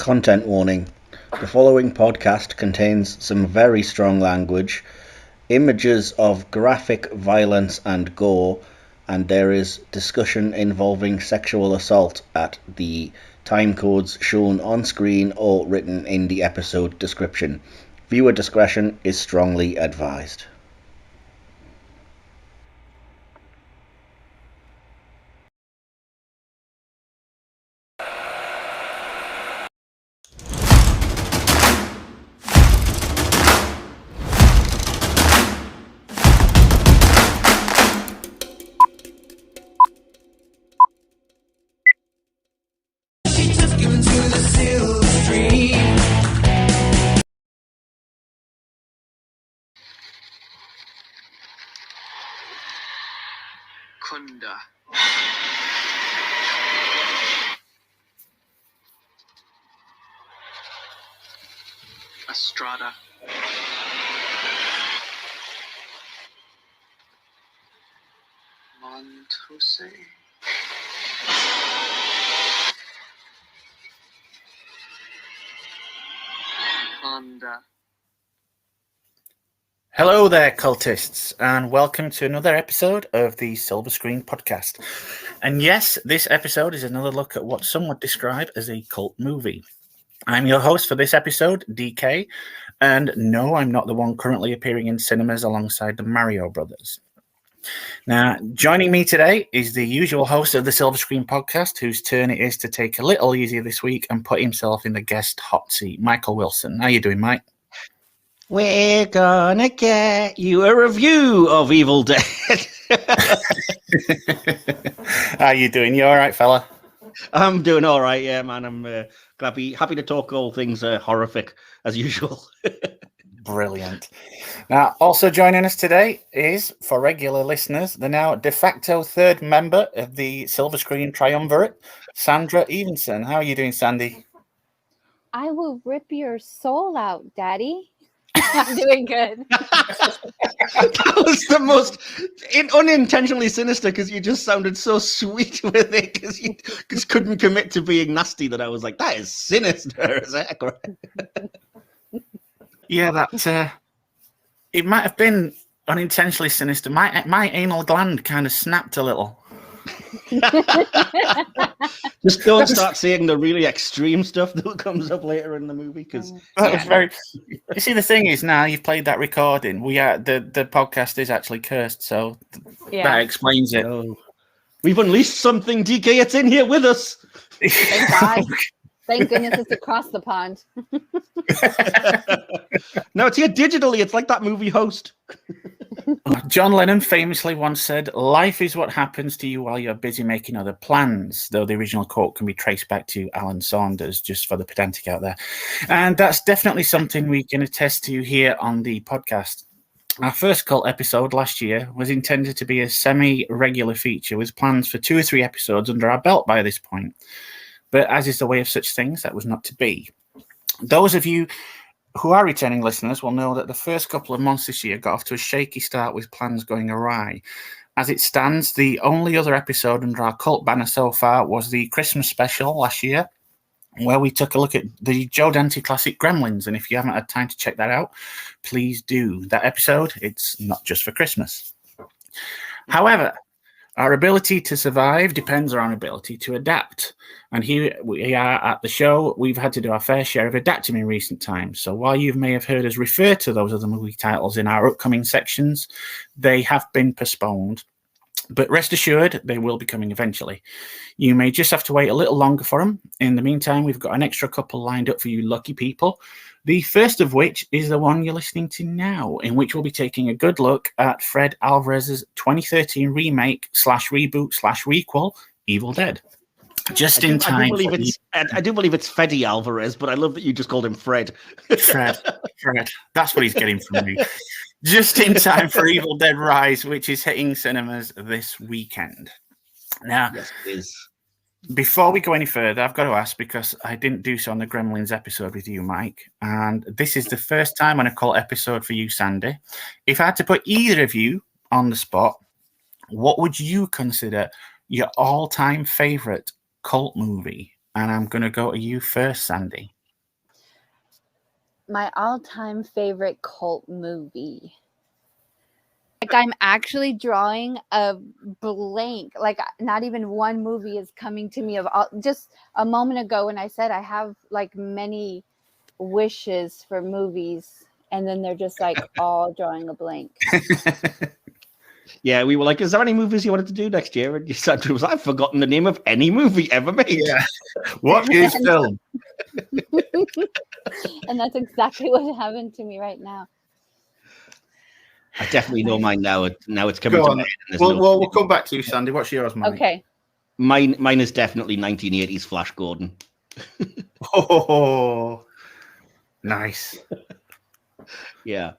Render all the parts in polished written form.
Content warning. The following podcast contains some very strong language, images of graphic violence and gore, and there is discussion involving sexual assault at the time codes shown on screen or written in the episode description. Viewer discretion is strongly advised. Kunda. Estrada. Montose. Honda. Hello there, cultists, and welcome to another episode of the Silver Screen Podcast. And yes, this episode is another look at what some would describe as a cult movie. I'm your host for this episode, DK, and no, I'm not the one currently appearing in cinemas alongside the Mario Brothers. Now, joining me today is the usual host of the Silver Screen Podcast, whose turn it is to take a little easier this week and put himself in the guest hot seat, Michael Wilson. How you doing, Mike? We're gonna get you a review of Evil Dead. How you doing? You all right, fella? I'm doing all right, yeah, man. I'm happy to talk all things horrific as usual. Brilliant. Now, also joining us today is, for regular listeners, the now de facto third member of the Silver Screen Triumvirate, Sandy Eavenson. How are you doing, Sandy? I will rip your soul out, Daddy. I'm doing good. That was the most unintentionally sinister because you just sounded so sweet with it because you just couldn't commit to being nasty that I was like, that is sinister as heck. Yeah, that it might have been unintentionally sinister. My anal gland kind of snapped a little. Just don't start saying the really extreme stuff that comes up later in the movie because that was very. You see, the thing is, now you've played that recording. We are the podcast is actually cursed, so that explains it. Oh. We've unleashed something, DK. It's in here with us. Thank God. Thank goodness it's across the pond. No, it's here digitally. It's like that movie Host. John Lennon famously once said, "Life is what happens to you while you're busy making other plans," though the original quote can be traced back to Alan Saunders, just for the pedantic out there. And that's definitely something we can attest to here on the podcast. Our first cult episode last year was intended to be a semi-regular feature with plans for 2 or 3 episodes under our belt by this point. But as is the way of such things, that was not to be. Those of you who are returning listeners will know that the first couple of months this year got off to a shaky start with plans going awry. As it stands, the only other episode under our cult banner so far was the Christmas special last year, where we took a look at the Joe Dante classic Gremlins. And if you haven't had time to check that out, please do. That episode, it's not just for Christmas. However, our ability to survive depends on our ability to adapt. And here we are at the show. We've had to do our fair share of adapting in recent times. So while you may have heard us refer to those other movie titles in our upcoming sections, they have been postponed. But rest assured, they will be coming eventually. You may just have to wait a little longer for them. In the meantime, we've got an extra couple lined up for you lucky people. The first of which is the one you're listening to now, in which we'll be taking a good look at Fred Alvarez's 2013 remake / reboot / requel, Evil Dead. Just in time. I do believe it's Freddy Alvarez, but I love that you just called him Fred. Fred. That's what he's getting from me. Just in time for Evil Dead Rise, which is hitting cinemas this weekend. Now, yes, it is. Before we go any further, I've got to ask, because I didn't do so on the Gremlins episode with you, Mike, and this is the first time on a cult episode for you, Sandy. If I had to put either of you on the spot, what would you consider your all-time favorite cult movie And I'm going to go to you first, Sandy. My all-time favorite cult movie. Like, I'm actually drawing a blank. Like, not even one movie is coming to me of all. Just a moment ago when I said I have like many wishes for movies, and then they're just like all drawing a blank. Yeah, we were like, is there any movies you wanted to do next year? And you said to us, I've forgotten the name of any movie ever made. Yeah. What is film? And that's exactly what happened to me right now. I definitely know mine now. Now it's coming Go to on. mind. We'll come back to you, Sandy. What's yours, Mike? Okay. Mine is definitely 1980s Flash Gordon. Oh, nice. Yeah.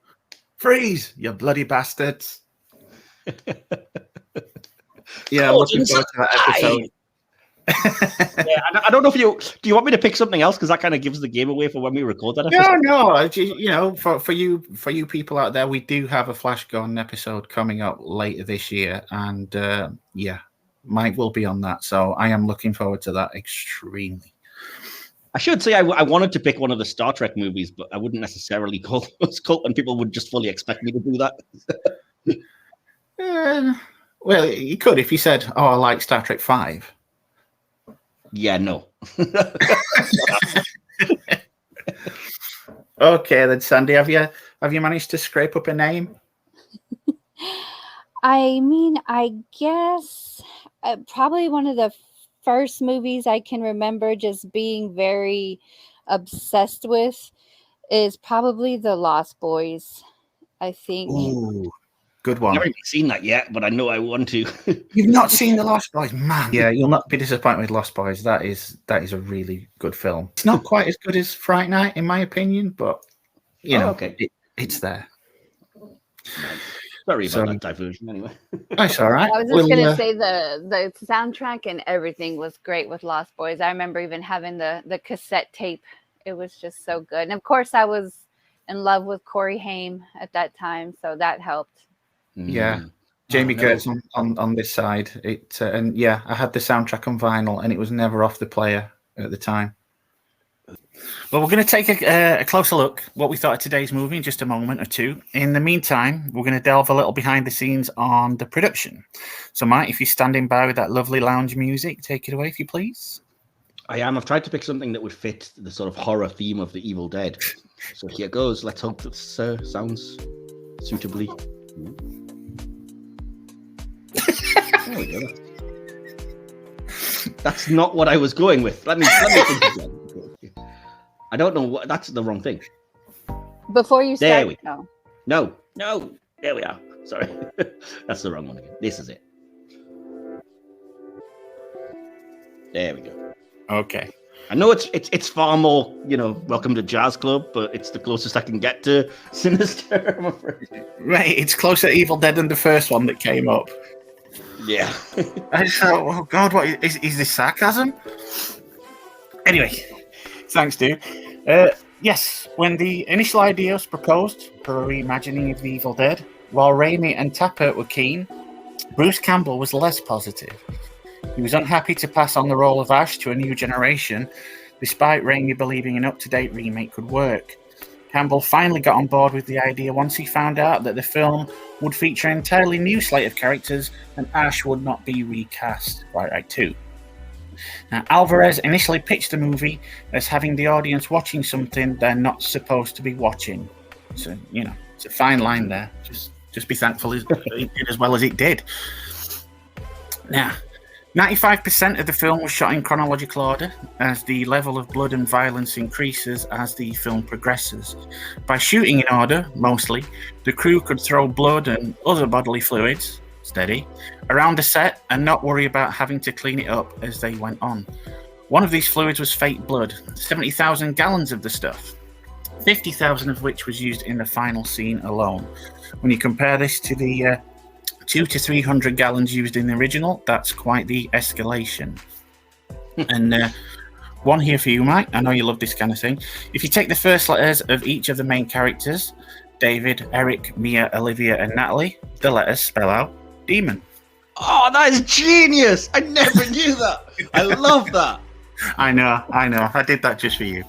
Freeze, you bloody bastards. Yeah, I'm looking forward to that episode. Yeah, I don't know if do you want me to pick something else, because that kind of gives the game away for when we record that episode? No. You know, for you people out there, we do have a Flash Gordon episode coming up later this year, and Mike will be on that, so I am looking forward to that extremely. I should say I wanted to pick one of the Star Trek movies, but I wouldn't necessarily call those cult, and people would just fully expect me to do that. Well, you could if you said, "Oh, I like Star Trek 5." Yeah, no. Okay, then, Sandy, have you managed to scrape up a name? I mean, I guess probably one of the first movies I can remember just being very obsessed with is probably The Lost Boys, I think. Ooh, good one. I haven't even seen that yet, but I know I want to. You've not seen The Lost Boys, man? Yeah, you'll not be disappointed with Lost Boys. That is a really good film. It's not quite as good as Fright Night, in my opinion, but you know, okay. It's there. Sorry about that diversion, anyway. That's all right. I was just going to say the soundtrack and everything was great with Lost Boys. I remember even having the cassette tape. It was just so good. And of course, I was in love with Corey Haim at that time, so that helped. Yeah. Jamie Gertz on this side. And yeah, I had the soundtrack on vinyl, and it was never off the player at the time. Well, we're going to take a closer look what we thought of today's movie in just a moment or two. In the meantime, we're going to delve a little behind the scenes on the production. So, Mike, if you're standing by with that lovely lounge music, take it away, if you please. I am. I've tried to pick something that would fit the sort of horror theme of The Evil Dead. So here goes. Let's hope this sounds suitably. There we go. That's not what I was going with. Let me think again. I don't know what. That's the wrong thing. Before you start, there we go. No. There we are. Sorry, that's the wrong one again. This is it. There we go. Okay. I know it's far more, Welcome to Jazz Club, but it's the closest I can get to Sinister, I'm afraid. Right, it's closer to Evil Dead than the first one that came up. Yeah. I thought, oh God, what is this sarcasm? Anyway, thanks, dude. Yes, when the initial idea was proposed for a reimagining of The Evil Dead, while Raimi and Tapper were keen, Bruce Campbell was less positive. He was unhappy to pass on the role of Ash to a new generation, despite Raimi believing an up-to-date remake could work. Campbell finally got on board with the idea once he found out that the film would feature an entirely new slate of characters and Ash would not be recast. Right, too. Now, Alvarez initially pitched the movie as having the audience watching something they're not supposed to be watching. So, it's a fine line there. Just be thankful it did as well as it did. Now, 95% of the film was shot in chronological order, as the level of blood and violence increases as the film progresses. By shooting in order, mostly, the crew could throw blood and other bodily fluids, steady, around the set and not worry about having to clean it up as they went on. One of these fluids was fake blood, 70,000 gallons of the stuff, 50,000 of which was used in the final scene alone. When you compare this to the 200 to 300 gallons used in the original, that's quite the escalation. And one here for you, Mike. I know you love this kind of thing. If you take the first letters of each of the main characters, David, Eric, Mia, Olivia, and Natalie, the letters spell out demon. Oh, that is genius! I never knew that. I love that. I know. I did that just for you.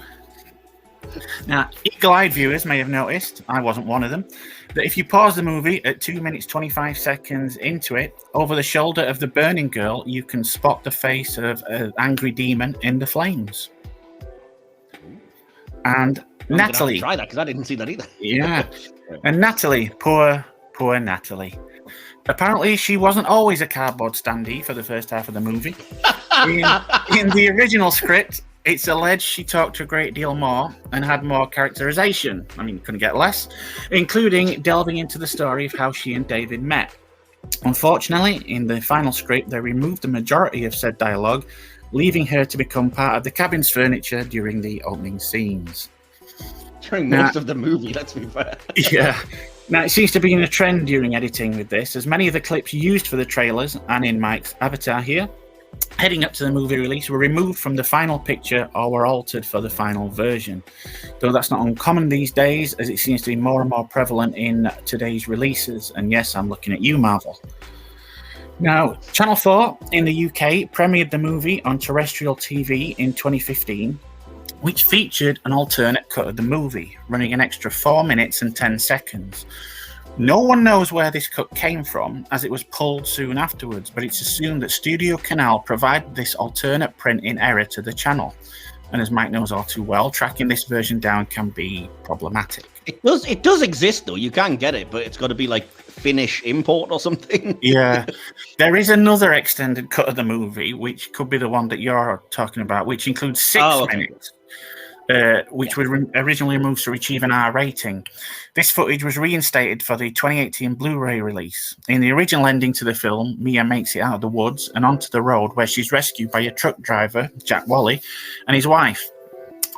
Now, eagle-eyed viewers may have noticed, I wasn't one of them, that if you pause the movie at 2 minutes 25 seconds into it, over the shoulder of the burning girl, you can spot the face of an angry demon in the flames. And Natalie, try that because I didn't see that either. Yeah, and Natalie, poor Natalie. Apparently, she wasn't always a cardboard standee for the first half of the movie. In the original script, it's alleged she talked a great deal more and had more characterization. I mean, couldn't get less, including delving into the story of how she and David met. Unfortunately, in the final script, they removed the majority of said dialogue, leaving her to become part of the cabin's furniture during the opening scenes. During most of the movie, let's be fair. Yeah. Now, it seems to be in a trend during editing with this, as many of the clips used for the trailers and in Mike's avatar here, heading up to the movie release, were removed from the final picture or were altered for the final version. Though that's not uncommon these days, as it seems to be more and more prevalent in today's releases. And yes, I'm looking at you, Marvel. Now, Channel 4 in the UK premiered the movie on terrestrial TV in 2015, which featured an alternate cut of the movie, running an extra 4 minutes and 10 seconds. No one knows where this cut came from, as it was pulled soon afterwards, but it's assumed that Studio Canal provided this alternate print in error to the channel. And as Mike knows all too well, tracking this version down can be problematic. It does exist, though. You can get it, but it's got to be like Finnish import or something. Yeah. There is another extended cut of the movie, which could be the one that you're talking about, which includes 6 minutes. Which was originally removed to achieve an R rating. This footage was reinstated for the 2018 Blu-ray release. In the original ending to the film, Mia makes it out of the woods and onto the road, where she's rescued by a truck driver, Jack Wally, and his wife.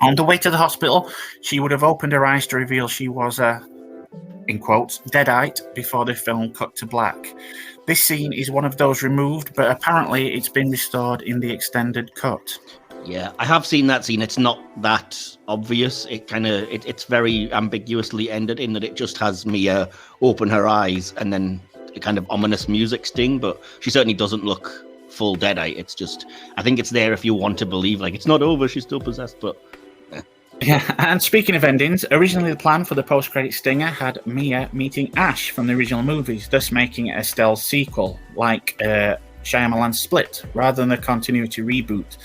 On the way to the hospital, she would have opened her eyes to reveal she was a, in quotes, deadite before the film cut to black. This scene is one of those removed, but apparently it's been restored in the extended cut. Yeah, I have seen that scene. It's not that obvious. It's very ambiguously ended in that it just has Mia open her eyes and then a kind of ominous music sting, but she certainly doesn't look full deadite. It's just, I think it's there if you want to believe, like, it's not over, she's still possessed, but... Yeah, and speaking of endings, originally the plan for the post-credit stinger had Mia meeting Ash from the original movies, thus making it a stealth sequel, like Shyamalan's Split, rather than a continuity reboot.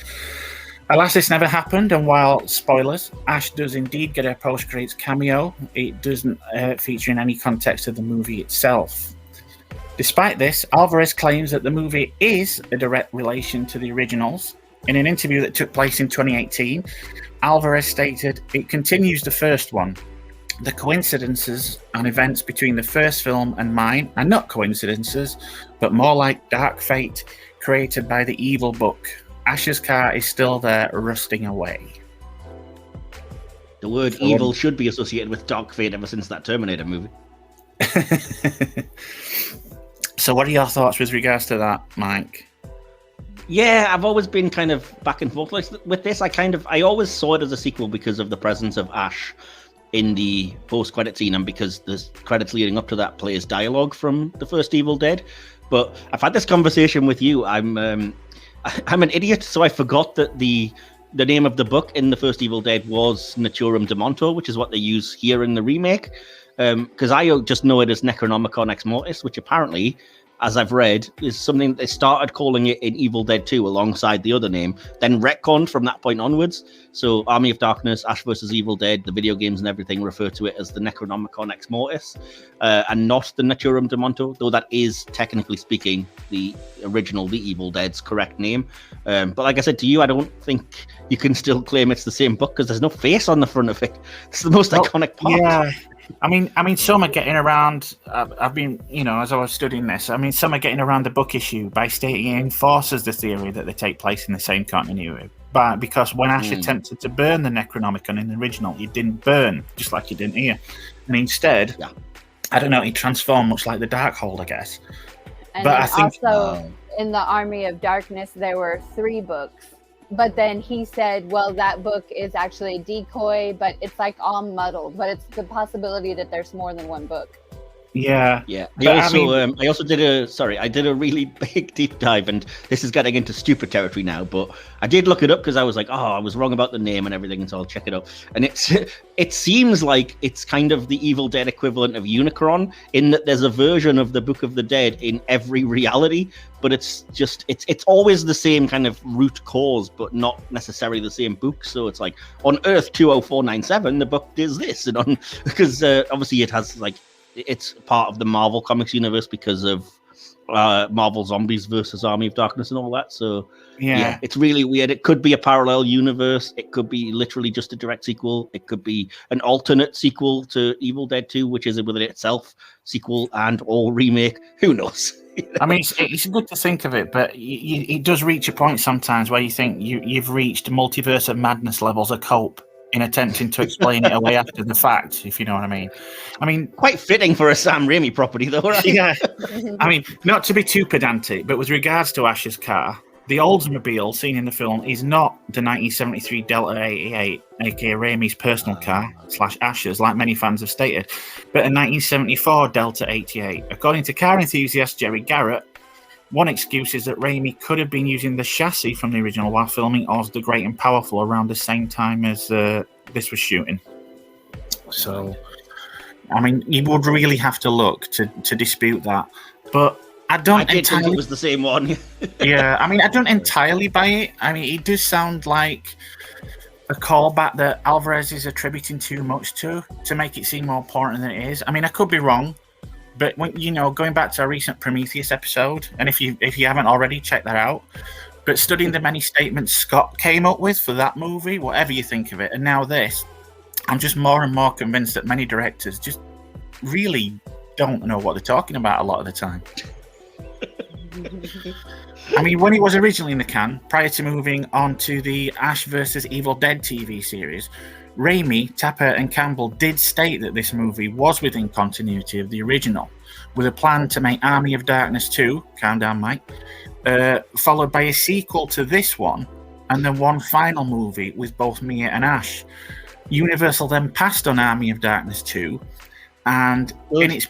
Alas, this never happened, and while, spoilers, Ash does indeed get a post-credits cameo, it doesn't feature in any context of the movie itself. Despite this, Alvarez claims that the movie is a direct relation to the originals. In an interview that took place in 2018, Alvarez stated, "It continues the first one. The coincidences and events between the first film and mine are not coincidences, but more like dark fate created by the evil book. Ash's car is still there, rusting away." The word evil should be associated with dark fate ever since that Terminator movie. So what are your thoughts with regards to that, Mike? Yeah, I've always been kind of back and forth with this. I always saw it as a sequel because of the presence of Ash in the post-credit scene, and because the credits leading up to that plays dialogue from the first Evil Dead. But I've had this conversation with you. I'm an idiot, so I forgot that the name of the book in the first Evil Dead was Naturum Demonto, which is what they use here in the remake. Because I just know it as Necronomicon Ex Mortis, which apparently, as I've read, is something they started calling it in Evil Dead 2 alongside the other name, then retconned from that point onwards. So Army of Darkness, Ash vs. Evil Dead, the video games and everything refer to it as the Necronomicon Ex Mortis, and not the Naturum Demonto, though that is, technically speaking, the original The Evil Dead's correct name. But like I said to you, I don't think you can still claim it's the same book because there's no face on the front of it. It's the most iconic part. Yeah. I mean, some are getting around. I've been, as I was studying this, some are getting around the book issue by stating it enforces the theory that they take place in the same continuity. But because when Ash attempted to burn the Necronomicon in the original, it didn't burn, just like it didn't here, and instead, I don't know, it transformed much like the Darkhold, I guess. And but I think also in the Army of Darkness, there were 3 books. But then he said, well, that book is actually a decoy, but it's like all muddled. But it's the possibility that there's more than one book. Yeah. Yeah, But, I also did a really big deep dive, and this is getting into stupid territory now, but I did look it up because I was like, oh, I was wrong about the name and everything, and so I'll check it out. And it seems like it's kind of the Evil Dead equivalent of Unicron, in that there's a version of the Book of the Dead in every reality, but it's always the same kind of root cause, but not necessarily the same book. So it's like on Earth 20497, the book does this, and on because obviously it has like. It's part of the Marvel Comics universe because of Marvel Zombies versus Army of Darkness and all that. So yeah, it's really weird. It could be a parallel universe. It could be literally just a direct sequel. It could be an alternate sequel to Evil Dead 2, which is within itself sequel and or remake. Who knows? I mean, it's good to think of it, but it does reach a point sometimes where you think you've reached multiverse of madness levels of cope in attempting to explain it away after the fact, if you know what I mean. I mean, quite fitting for a Sam Raimi property, though, right? Yeah. I mean, not to be too pedantic, but with regards to Ash's car, the Oldsmobile seen in the film is not the 1973 Delta 88, aka Raimi's personal car / Ash's, like many fans have stated, but a 1974 Delta 88. According to car enthusiast Jerry Garrett, one excuse is that Raimi could have been using the chassis from the original while filming Oz the Great and Powerful around the same time as this was shooting. So, I mean, you would really have to look to dispute that. But I did think it was the same one. Yeah, I mean, I don't entirely buy it. I mean, it does sound like a callback that Alvarez is attributing too much to make it seem more important than it is. I mean, I could be wrong. But when going back to our recent Prometheus episode, and if you haven't already, check that out. But studying the many statements Scott came up with for that movie, whatever you think of it, and now this, I'm just more and more convinced that many directors just really don't know what they're talking about a lot of the time. I mean, when it was originally in the can, prior to moving on to the Ash vs. Evil Dead TV series, Raimi, Tapper, and Campbell did state that this movie was within continuity of the original, with a plan to make Army of Darkness 2, calm down, Mike, followed by a sequel to this one, and then one final movie with both Mia and Ash. Universal then passed on Army of Darkness 2, and in its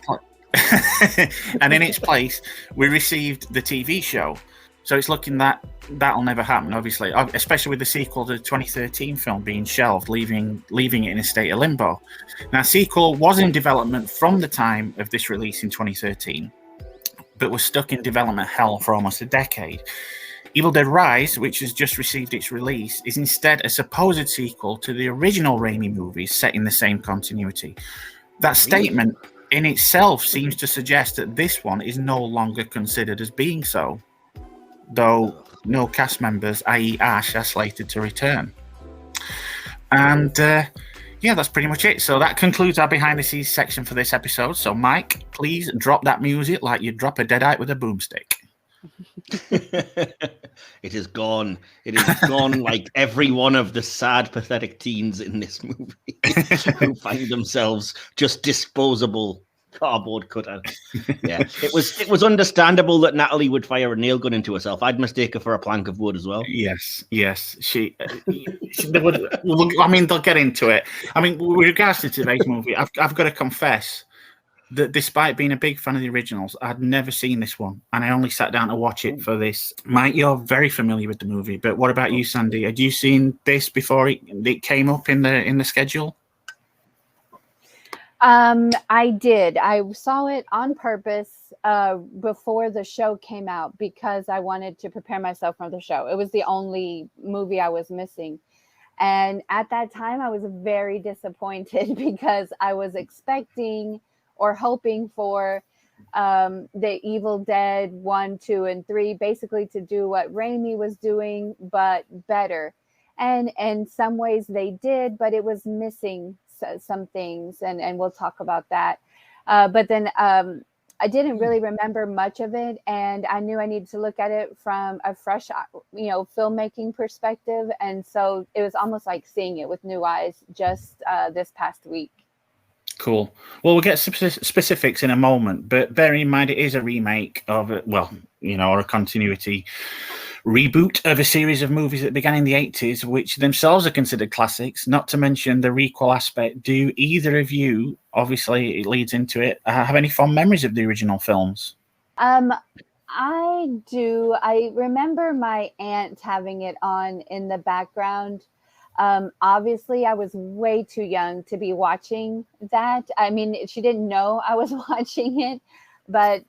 place, we received the TV show. So it's looking that that'll never happen, obviously, especially with the sequel to the 2013 film being shelved, leaving it in a state of limbo. Now, sequel was in development from the time of this release in 2013, but was stuck in development hell for almost a decade. Evil Dead Rise, which has just received its release, is instead a supposed sequel to the original Raimi movies set in the same continuity. That statement in itself seems to suggest that this one is no longer considered as being so, though no cast members, i.e. Ash, are slated to return. And yeah, that's pretty much it. So that concludes our behind the scenes section for this episode. So Mike, please drop that music like you'd drop a deadite with a boomstick. It is gone. It is gone like every one of the sad, pathetic teens in this movie who find themselves just disposable cardboard cutout. Yeah, it was understandable that Natalie would fire a nail gun into herself. I'd mistake her for a plank of wood as well. Yes, she would. I mean, they'll get into it. I mean, with regards to today's movie, I've got to confess that despite being a big fan of the originals, I'd never seen this one, and I only sat down to watch it for this. Mike, you're very familiar with the movie, but what about you, Sandy? Had you seen this before it came up in the schedule? I did. I saw it on purpose before the show came out because I wanted to prepare myself for the show. It was the only movie I was missing. And at that time, I was very disappointed because I was expecting or hoping for the Evil Dead 1, 2, and 3 basically to do what Raimi was doing, but better. And in some ways they did, but it was missing some things, and we'll talk about that. But then I didn't really remember much of it, and I knew I needed to look at it from a fresh, filmmaking perspective. And so it was almost like seeing it with new eyes just this past week. Cool. Well, we'll get specifics in a moment, but bearing in mind it is a remake of, or a continuity reboot of a series of movies that began in the 80s, which themselves are considered classics, not to mention the requel aspect. Do either of you, obviously it leads into it, have any fond memories of the original films? I do. I remember my aunt having it on in the background. Obviously, I was way too young to be watching that. I mean, she didn't know I was watching it, but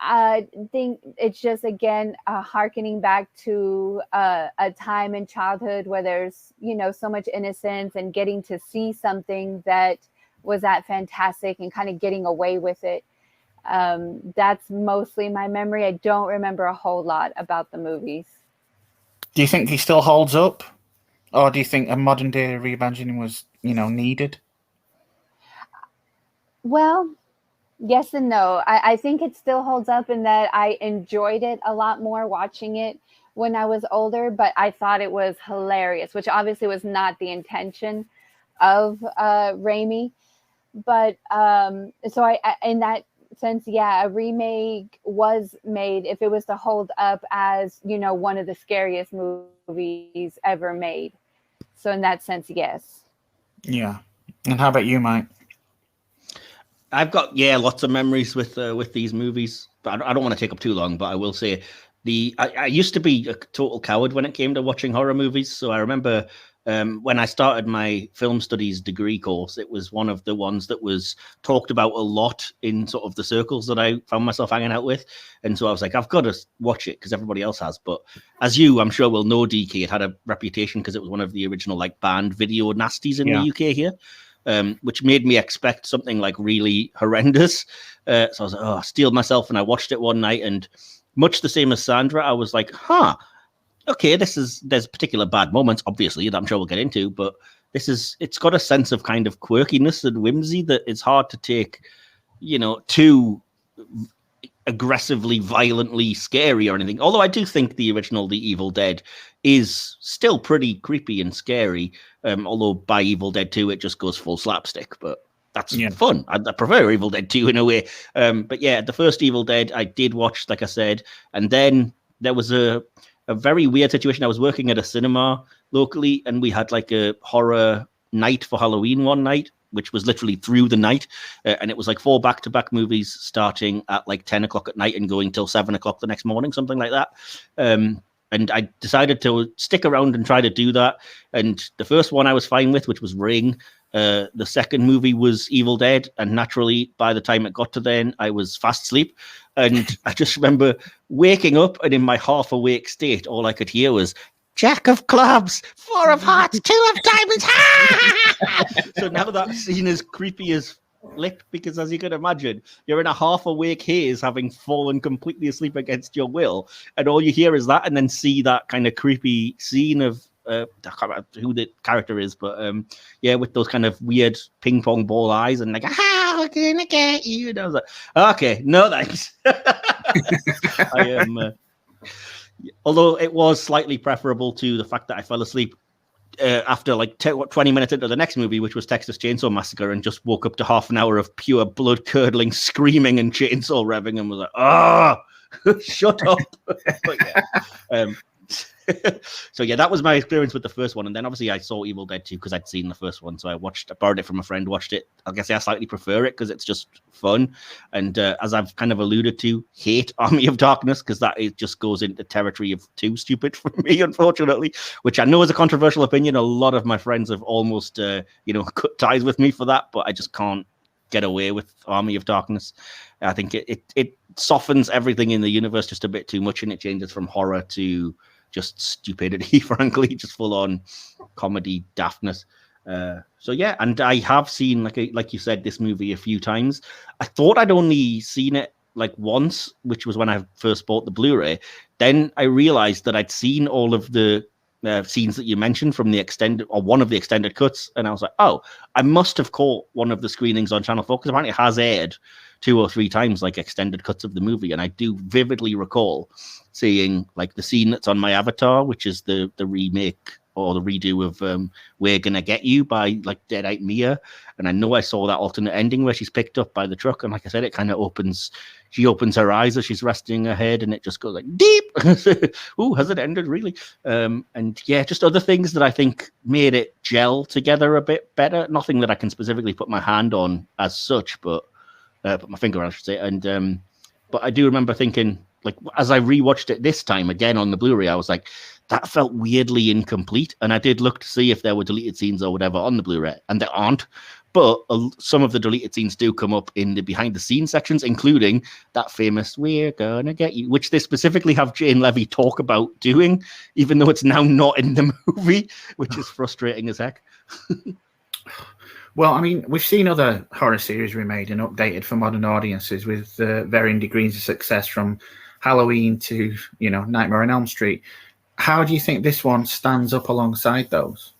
I think it's just, again, hearkening back to a time in childhood where there's, so much innocence and getting to see something that was that fantastic and kind of getting away with it. That's mostly my memory. I don't remember a whole lot about the movies. Do you think he still holds up? Or do you think a modern day reimagining was, needed? Well, yes and no. I think it still holds up in that I enjoyed it a lot more watching it when I was older, but I thought it was hilarious, which obviously was not the intention of Raimi. But so I in that sense, yeah, a remake was made if it was to hold up as, one of the scariest movies ever made. So in that sense, yes. Yeah. And how about you, Mike? I've got lots of memories with these movies, but I don't want to take up too long. But I will say I used to be a total coward when it came to watching horror movies. So I remember when I started my film studies degree course, it was one of the ones that was talked about a lot in sort of the circles that I found myself hanging out with. And so I was like, I've got to watch it because everybody else has. But as I'm sure will know, DK, it had a reputation because it was one of the original banned video nasties in the UK here. Which made me expect something like really horrendous. So I was like, I steeled myself, and I watched it one night, and much the same as Sandra, I was like, okay, there's particular bad moments, obviously, that I'm sure we'll get into, but it's got a sense of kind of quirkiness and whimsy that it's hard to take, too aggressively, violently scary or anything. Although I do think the original The Evil Dead is still pretty creepy and scary. Although by Evil Dead 2, it just goes full slapstick, but that's fun. I prefer Evil Dead 2 in a way. But yeah, the first Evil Dead I did watch, like I said, and then there was a very weird situation. I was working at a cinema locally, and we had like a horror night for Halloween one night, which was literally through the night. And it was like 4 back-to-back movies starting at like 10 o'clock at night and going till 7 o'clock the next morning, something like that. And I decided to stick around and try to do that. And the first one I was fine with, which was Ring. The second movie was Evil Dead. And naturally, by the time it got to then, I was fast asleep. And I just remember waking up, and in my half-awake state, all I could hear was, Jack of clubs, 4 of hearts, 2 of diamonds. So now that scene is creepy as lip, because as you can imagine, you're in a half-awake haze, having fallen completely asleep against your will, and all you hear is that, and then see that kind of creepy scene of I can't remember who the character is, but with those kind of weird ping pong ball eyes, and like, how can I get you? And I was like, okay, no thanks. I am. Although it was slightly preferable to the fact that I fell asleep after like 20 minutes into the next movie, which was Texas Chainsaw Massacre, and just woke up to half an hour of pure blood-curdling screaming and chainsaw revving, and was like, shut up. But yeah. So yeah, that was my experience with the first one, and then obviously I saw Evil Dead 2 because I'd seen the first one, so I borrowed it from a friend, watched it. I guess I slightly prefer it because it's just fun, and as I've kind of alluded to, hate Army of Darkness because just goes into territory of too stupid for me, unfortunately, which I know is a controversial opinion. A lot of my friends have almost cut ties with me for that, but I just can't get away with Army of Darkness. I think it softens everything in the universe just a bit too much, and it changes from horror to just stupidity, frankly, just full on comedy daftness. So yeah, and I have seen, like you said, this movie a few times. I thought I'd only seen it like once, which was when I first bought the Blu-ray. Then I realized that I'd seen all of the scenes that you mentioned from the extended, or one of the extended cuts, and I was like, oh, I must have caught one of the screenings on Channel 4 because apparently it has aired 2 or 3 times, like extended cuts of the movie, and I do vividly recall seeing like the scene that's on my avatar, which is the remake or the redo of We're Gonna Get You by like Deadite Mia. And I know I saw that alternate ending where she's picked up by the truck. And like I said, it kind of she opens her eyes as she's resting her head and it just goes like deep. Ooh, has it ended really? And yeah, just other things that I think made it gel together a bit better. Nothing that I can specifically put my hand on as such, but put my finger on, I should say. And but I do remember thinking, like, as I rewatched it this time again on the Blu-ray, I was like, that felt weirdly incomplete. And I did look to see if there were deleted scenes or whatever on the Blu-ray, and there aren't. But some of the deleted scenes do come up in the behind-the-scenes sections, including that famous "We're Gonna Get You," which they specifically have Jane Levy talk about doing, even though it's now not in the movie, which is frustrating as heck. Well, I mean, we've seen other horror series remade and updated for modern audiences with varying degrees of success, from Halloween to, Nightmare on Elm Street. How do you think this one stands up alongside those?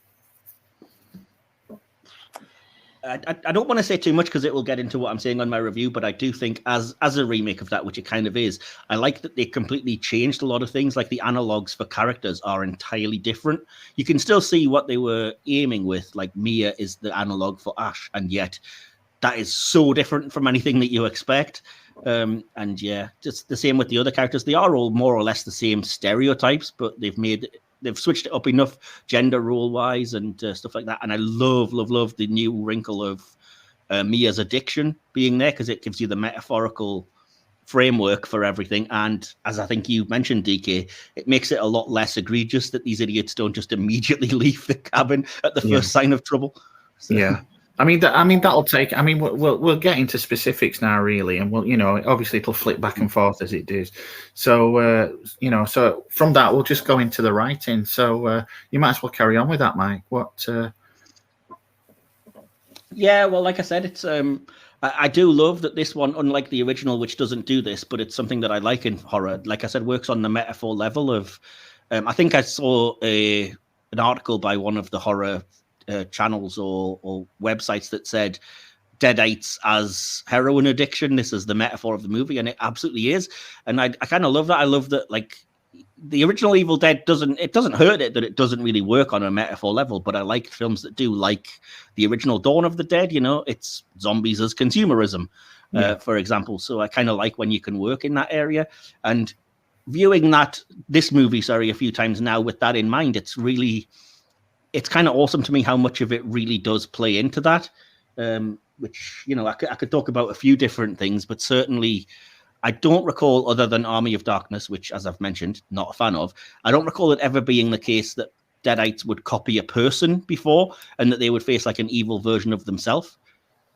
I don't want to say too much because it will get into what I'm saying on my review, but I do think as a remake of that, which it kind of is, I like that they completely changed a lot of things. Like the analogs for characters are entirely different. You can still see what they were aiming with, like Mia is the analog for Ash, and yet that is so different from anything that you expect. And yeah, just the same with the other characters. They are all more or less the same stereotypes, but they've switched it up enough gender role wise and stuff like that. And I love the new wrinkle of Mia's addiction being there, because it gives you the metaphorical framework for everything. And as I think you mentioned, DK, it makes it a lot less egregious that these idiots don't just immediately leave the cabin at the first sign of trouble. So. Yeah. I mean, that'll take. I mean, we'll get into specifics now, really, and obviously it'll flip back and forth as it does. So, so from that we'll just go into the writing. So, you might as well carry on with that, Mike. What? Yeah, well, like I said, it's I do love that this one, unlike the original, which doesn't do this, but it's something that I like in horror. Like I said, works on the metaphor level of. I think I saw an article by one of the horror channels or websites that said Deadites as heroin addiction. This is the metaphor of the movie, and it absolutely is. And I kind of love that. I love that, like, the original Evil Dead doesn't hurt it that it doesn't really work on a metaphor level, but I like films that do, like the original Dawn of the Dead. It's zombies as consumerism, for example. So I kind of like when you can work in that area. And viewing this movie a few times now with that in mind, it's kind of awesome to me how much of it really does play into that, which, I could talk about a few different things, but certainly I don't recall, other than Army of Darkness, which, as I've mentioned, not a fan of, I don't recall it ever being the case that Deadites would copy a person before and that they would face like an evil version of themselves.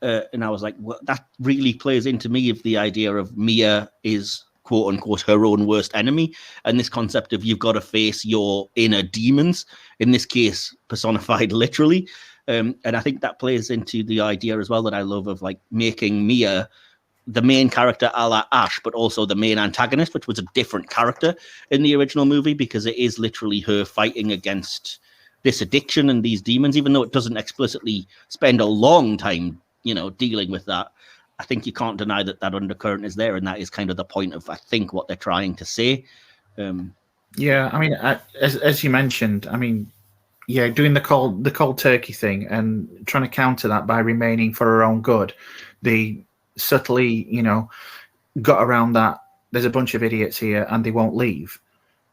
And I was like, well, that really plays into me of the idea of Mia is quote unquote her own worst enemy, and this concept of you've got to face your inner demons, in this case personified literally, and I think that plays into the idea as well that I love of like making Mia the main character a la Ash, but also the main antagonist, which was a different character in the original movie, because it is literally her fighting against this addiction and these demons, even though it doesn't explicitly spend a long time dealing with that. I think you can't deny that undercurrent is there, and that is kind of the point of, I think, what they're trying to say. Yeah, I mean, as you mentioned, I mean, yeah, doing the cold turkey thing and trying to counter that by remaining for her own good. They subtly, got around that. There's a bunch of idiots here, and they won't leave.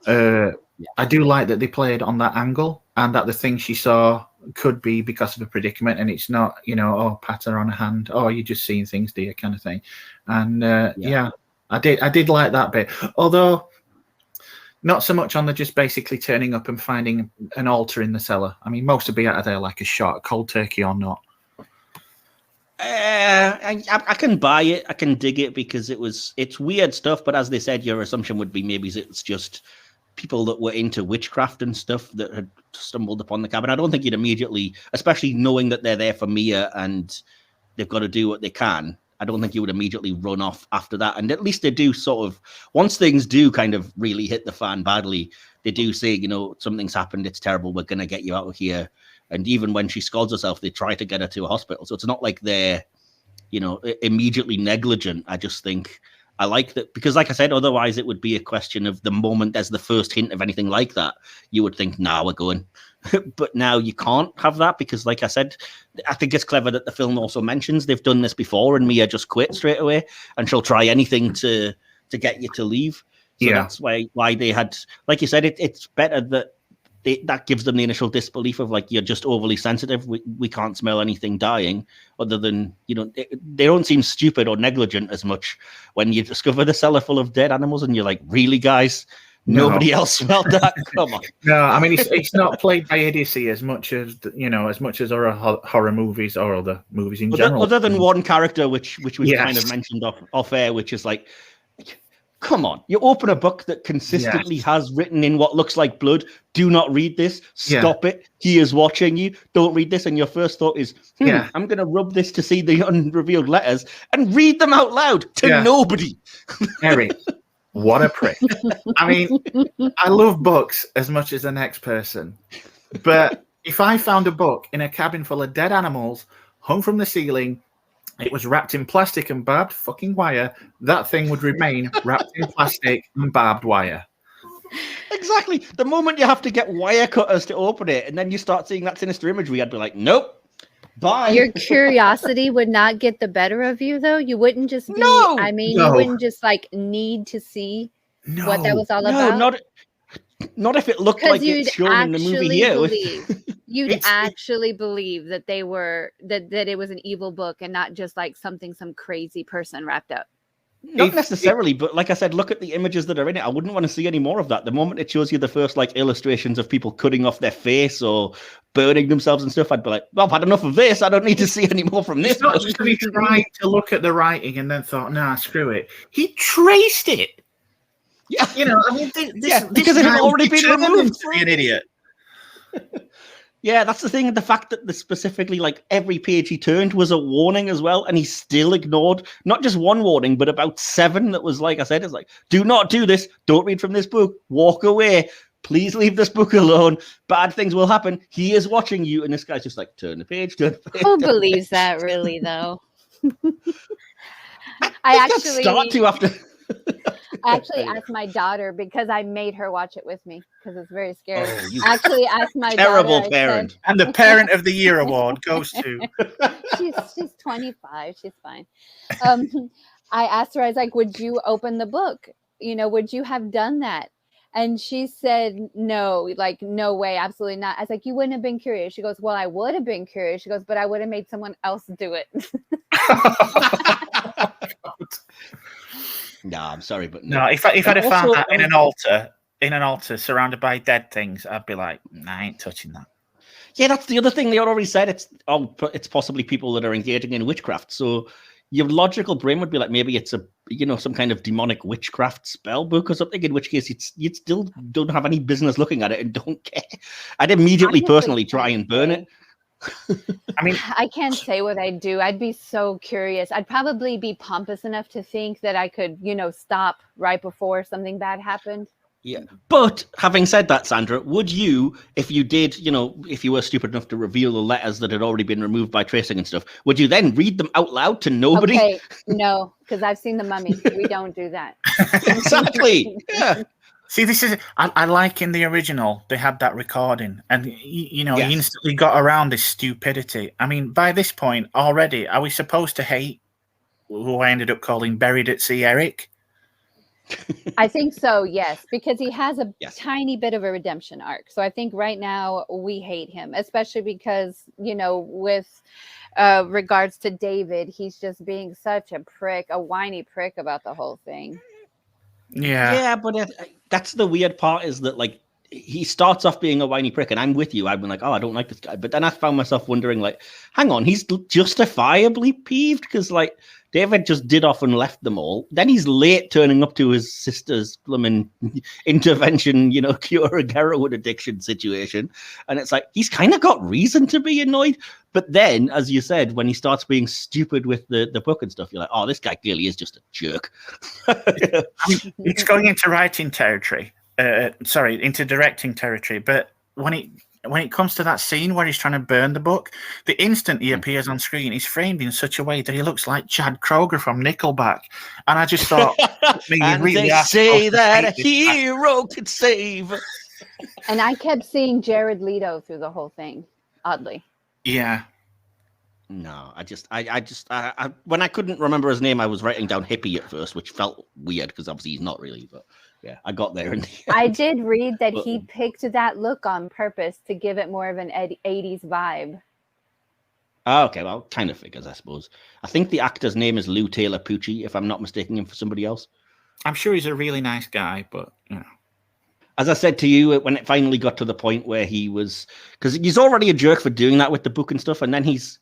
I do like that they played on that angle, and that the thing she saw could be because of a predicament, and it's not, pat her on a hand, you're just seeing things, dear, kind of thing. And I did like that bit, although not so much on the just basically turning up and finding an altar in the cellar. I mean, most would be out of there like a shot, cold turkey or not. I can buy it, I can dig it, because it's weird stuff, but as they said, your assumption would be maybe it's just people that were into witchcraft and stuff that had stumbled upon the cabin. I don't think you'd immediately, especially knowing that they're there for Mia and they've got to do what they can, I don't think you would immediately run off after that. And at least they do sort of, once things do kind of really hit the fan badly, they do say, something's happened, it's terrible, we're going to get you out of here. And even when she scolds herself, they try to get her to a hospital. So it's not like they're, immediately negligent. I just think I like that, because like I said, otherwise it would be a question of the moment there's the first hint of anything like that, you would think, nah, we're going. but now you can't have that because, like I said, I think it's clever that the film also mentions they've done this before, and Mia just quit straight away, and she'll try anything to get you to leave. So that's why they had, like you said, it's better that that gives them the initial disbelief of like, you're just overly sensitive. We can't smell anything dying, other than, you know, they don't seem stupid or negligent as much when you discover the cellar full of dead animals and you're like, really, guys? Nobody else smelled that? Come on. No, I mean, it's not played by idiocy as much as, you know, as much as other horror movies or other movies in general. Other than one character, which was kind of mentioned off air, which is like, come on, you open a book that consistently has written in what looks like blood. Do not read this. Stop it. He is watching you. Don't read this. And your first thought is, I'm going to rub this to see the unrevealed letters and read them out loud to nobody. Eric, what a prick. I mean, I love books as much as the next person. But if I found a book in a cabin full of dead animals hung from the ceiling, it was wrapped in plastic and barbed fucking wire, that thing would remain wrapped in plastic and barbed wire. Exactly. The moment you have to get wire cutters to open it, and then you start seeing that sinister imagery, I'd be like, nope, bye. Your curiosity would not get the better of you, though? You wouldn't just be, you wouldn't just like need to see what that was all about? Not if it looked like it's shown in the movie here. You'd actually believe that they were that it was an evil book and not just like something some crazy person wrapped up. Not necessarily, but like I said, look at the images that are in it. I wouldn't want to see any more of that. The moment it shows you the first like illustrations of people cutting off their face or burning themselves and stuff, I'd be like, well, I've had enough of this. I don't need to see any more from this. It's not just that he tried to look at the writing and then thought, nah, screw it. He traced it. Yeah, you know, I mean, because it had already been removed. To be an idiot. Yeah, that's the thing. The fact that specifically, like, every page he turned was a warning as well, and he still ignored not just one warning, but about 7 that was, like I said, it's like, do not do this. Don't read from this book. Walk away. Please leave this book alone. Bad things will happen. He is watching you, and this guy's just like, turn the page. Who believes that, really, though? I actually start to after. I actually asked my daughter, because I made her watch it with me because it's very scary. I actually asked my terrible daughter, parent. And the Parent of the Year award goes to. She's 25. She's fine. I asked her, I was like, would you open the book? You know, would you have done that? And she said, no, like, no way, absolutely not. I was like, you wouldn't have been curious. She goes, well, I would have been curious. She goes, but I would have made someone else do it. No, I'm sorry, but no. If I'd have found that in an altar surrounded by dead things, I'd be like, nah, I ain't touching that. Yeah, that's the other thing they already said. It's possibly people that are engaging in witchcraft. So your logical brain would be like, maybe it's some kind of demonic witchcraft spell book or something. In which case, you'd still don't have any business looking at it and don't care. I'd immediately personally try and burn it. I mean, I can't say what I'd do. I'd be so curious. I'd probably be pompous enough to think that I could, stop right before something bad happened. Yeah. But having said that, Sandra, would you, if you did, if you were stupid enough to reveal the letters that had already been removed by tracing and stuff, would you then read them out loud to nobody? Okay, no, because I've seen The Mummy. We don't do that. Exactly. Yeah. See, this is I like in the original they had that recording, and he instantly got around this stupidity. I mean, by this point already, are we supposed to hate who I ended up calling Buried at Sea Eric? I think so, yes, because he has a tiny bit of a redemption arc. So I think right now we hate him, especially because with regards to David, he's just being such a whiny prick about the whole thing. Yeah, but that's the weird part, is that like he starts off being a whiny prick, and I'm with you. I've been like, oh, I don't like this guy, but then I found myself wondering, like, hang on, he's justifiably peeved because like David just did off and left them all. Then he's late turning up to his sister's blooming intervention, cure a heroin addiction situation, and it's like he's kind of got reason to be annoyed. But then, as you said, when he starts being stupid with the book and stuff, you're like, oh, this guy clearly is just a jerk. I mean, it's going into writing territory. Into directing territory. But when it comes to that scene where he's trying to burn the book, the instant he appears on screen, he's framed in such a way that he looks like Chad Kroger from Nickelback. And I just thought, and really they say that a hero could save. And I kept seeing Jared Leto through the whole thing, oddly. Yeah. No, when I couldn't remember his name, I was writing down hippie at first, which felt weird because obviously he's not really. But yeah, I got there in the end. I did read that he picked that look on purpose to give it more of an 80s vibe. Oh, okay, well, kind of figures, I suppose. I think the actor's name is Lou Taylor Pucci, if I'm not mistaking him for somebody else. I'm sure he's a really nice guy, but you know. As I said to you, when it finally got to the point where he was, because he's already a jerk for doing that with the book and stuff, and then he's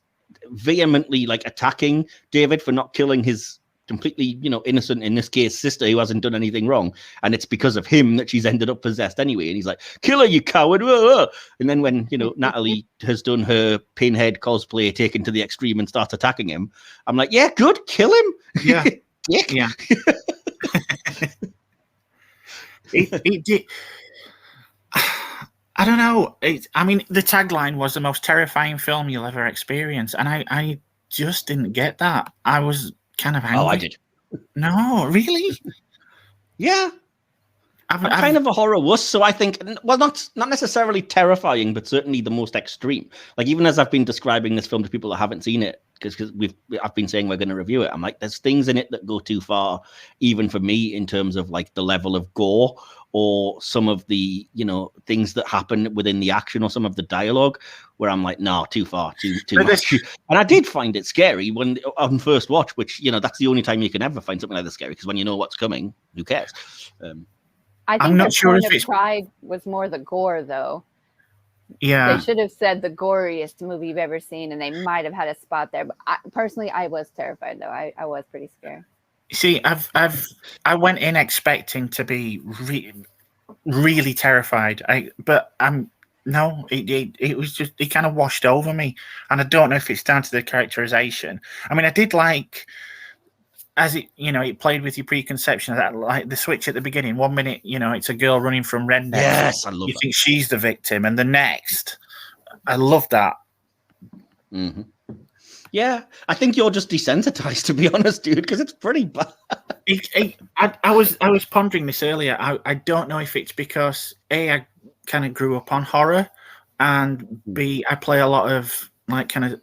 vehemently like attacking David for not killing his completely, innocent, in this case, sister who hasn't done anything wrong, and it's because of him that she's ended up possessed anyway. And he's like, "Kill her, you coward!" And then when Natalie has done her Pinhead cosplay, taken to the extreme, and starts attacking him, I'm like, "Yeah, good, kill him." Yeah, yeah. It did. I don't know. I mean, the tagline was the most terrifying film you'll ever experience, and I just didn't get that. I was kind of angry. Oh, I did. No, really? Yeah. I'm kind of a horror wuss, so I think, well, not necessarily terrifying, but certainly the most extreme. Like, even as I've been describing this film to people that haven't seen it, because I've been saying we're going to review it, I'm like, there's things in it that go too far, even for me, in terms of like the level of gore or some of the things that happen within the action or some of the dialogue, where I'm like, no, too far, too much. And I did find it scary when on first watch, which that's the only time you can ever find something like this scary, because when you know what's coming, who cares? I think the point of Pride was more the gore, though. Yeah, they should have said the goriest movie you've ever seen, and they might have had a spot there. But personally, I was terrified, though. I was pretty scared. See, I went in expecting to be really terrified. No, it was just, it kind of washed over me, and I don't know if it's down to the characterization. I mean, I did like, as it played with your preconception, that like the switch at the beginning. 1 minute, it's a girl running from rednecks. Yes, I love you that. think she's the victim, and the next, I love that. Mm-hmm. Yeah, I think you're just desensitized, to be honest, dude, because it's pretty bad. I was pondering this earlier. I don't know if it's because A, I kind of grew up on horror, and B, I play a lot of like kind of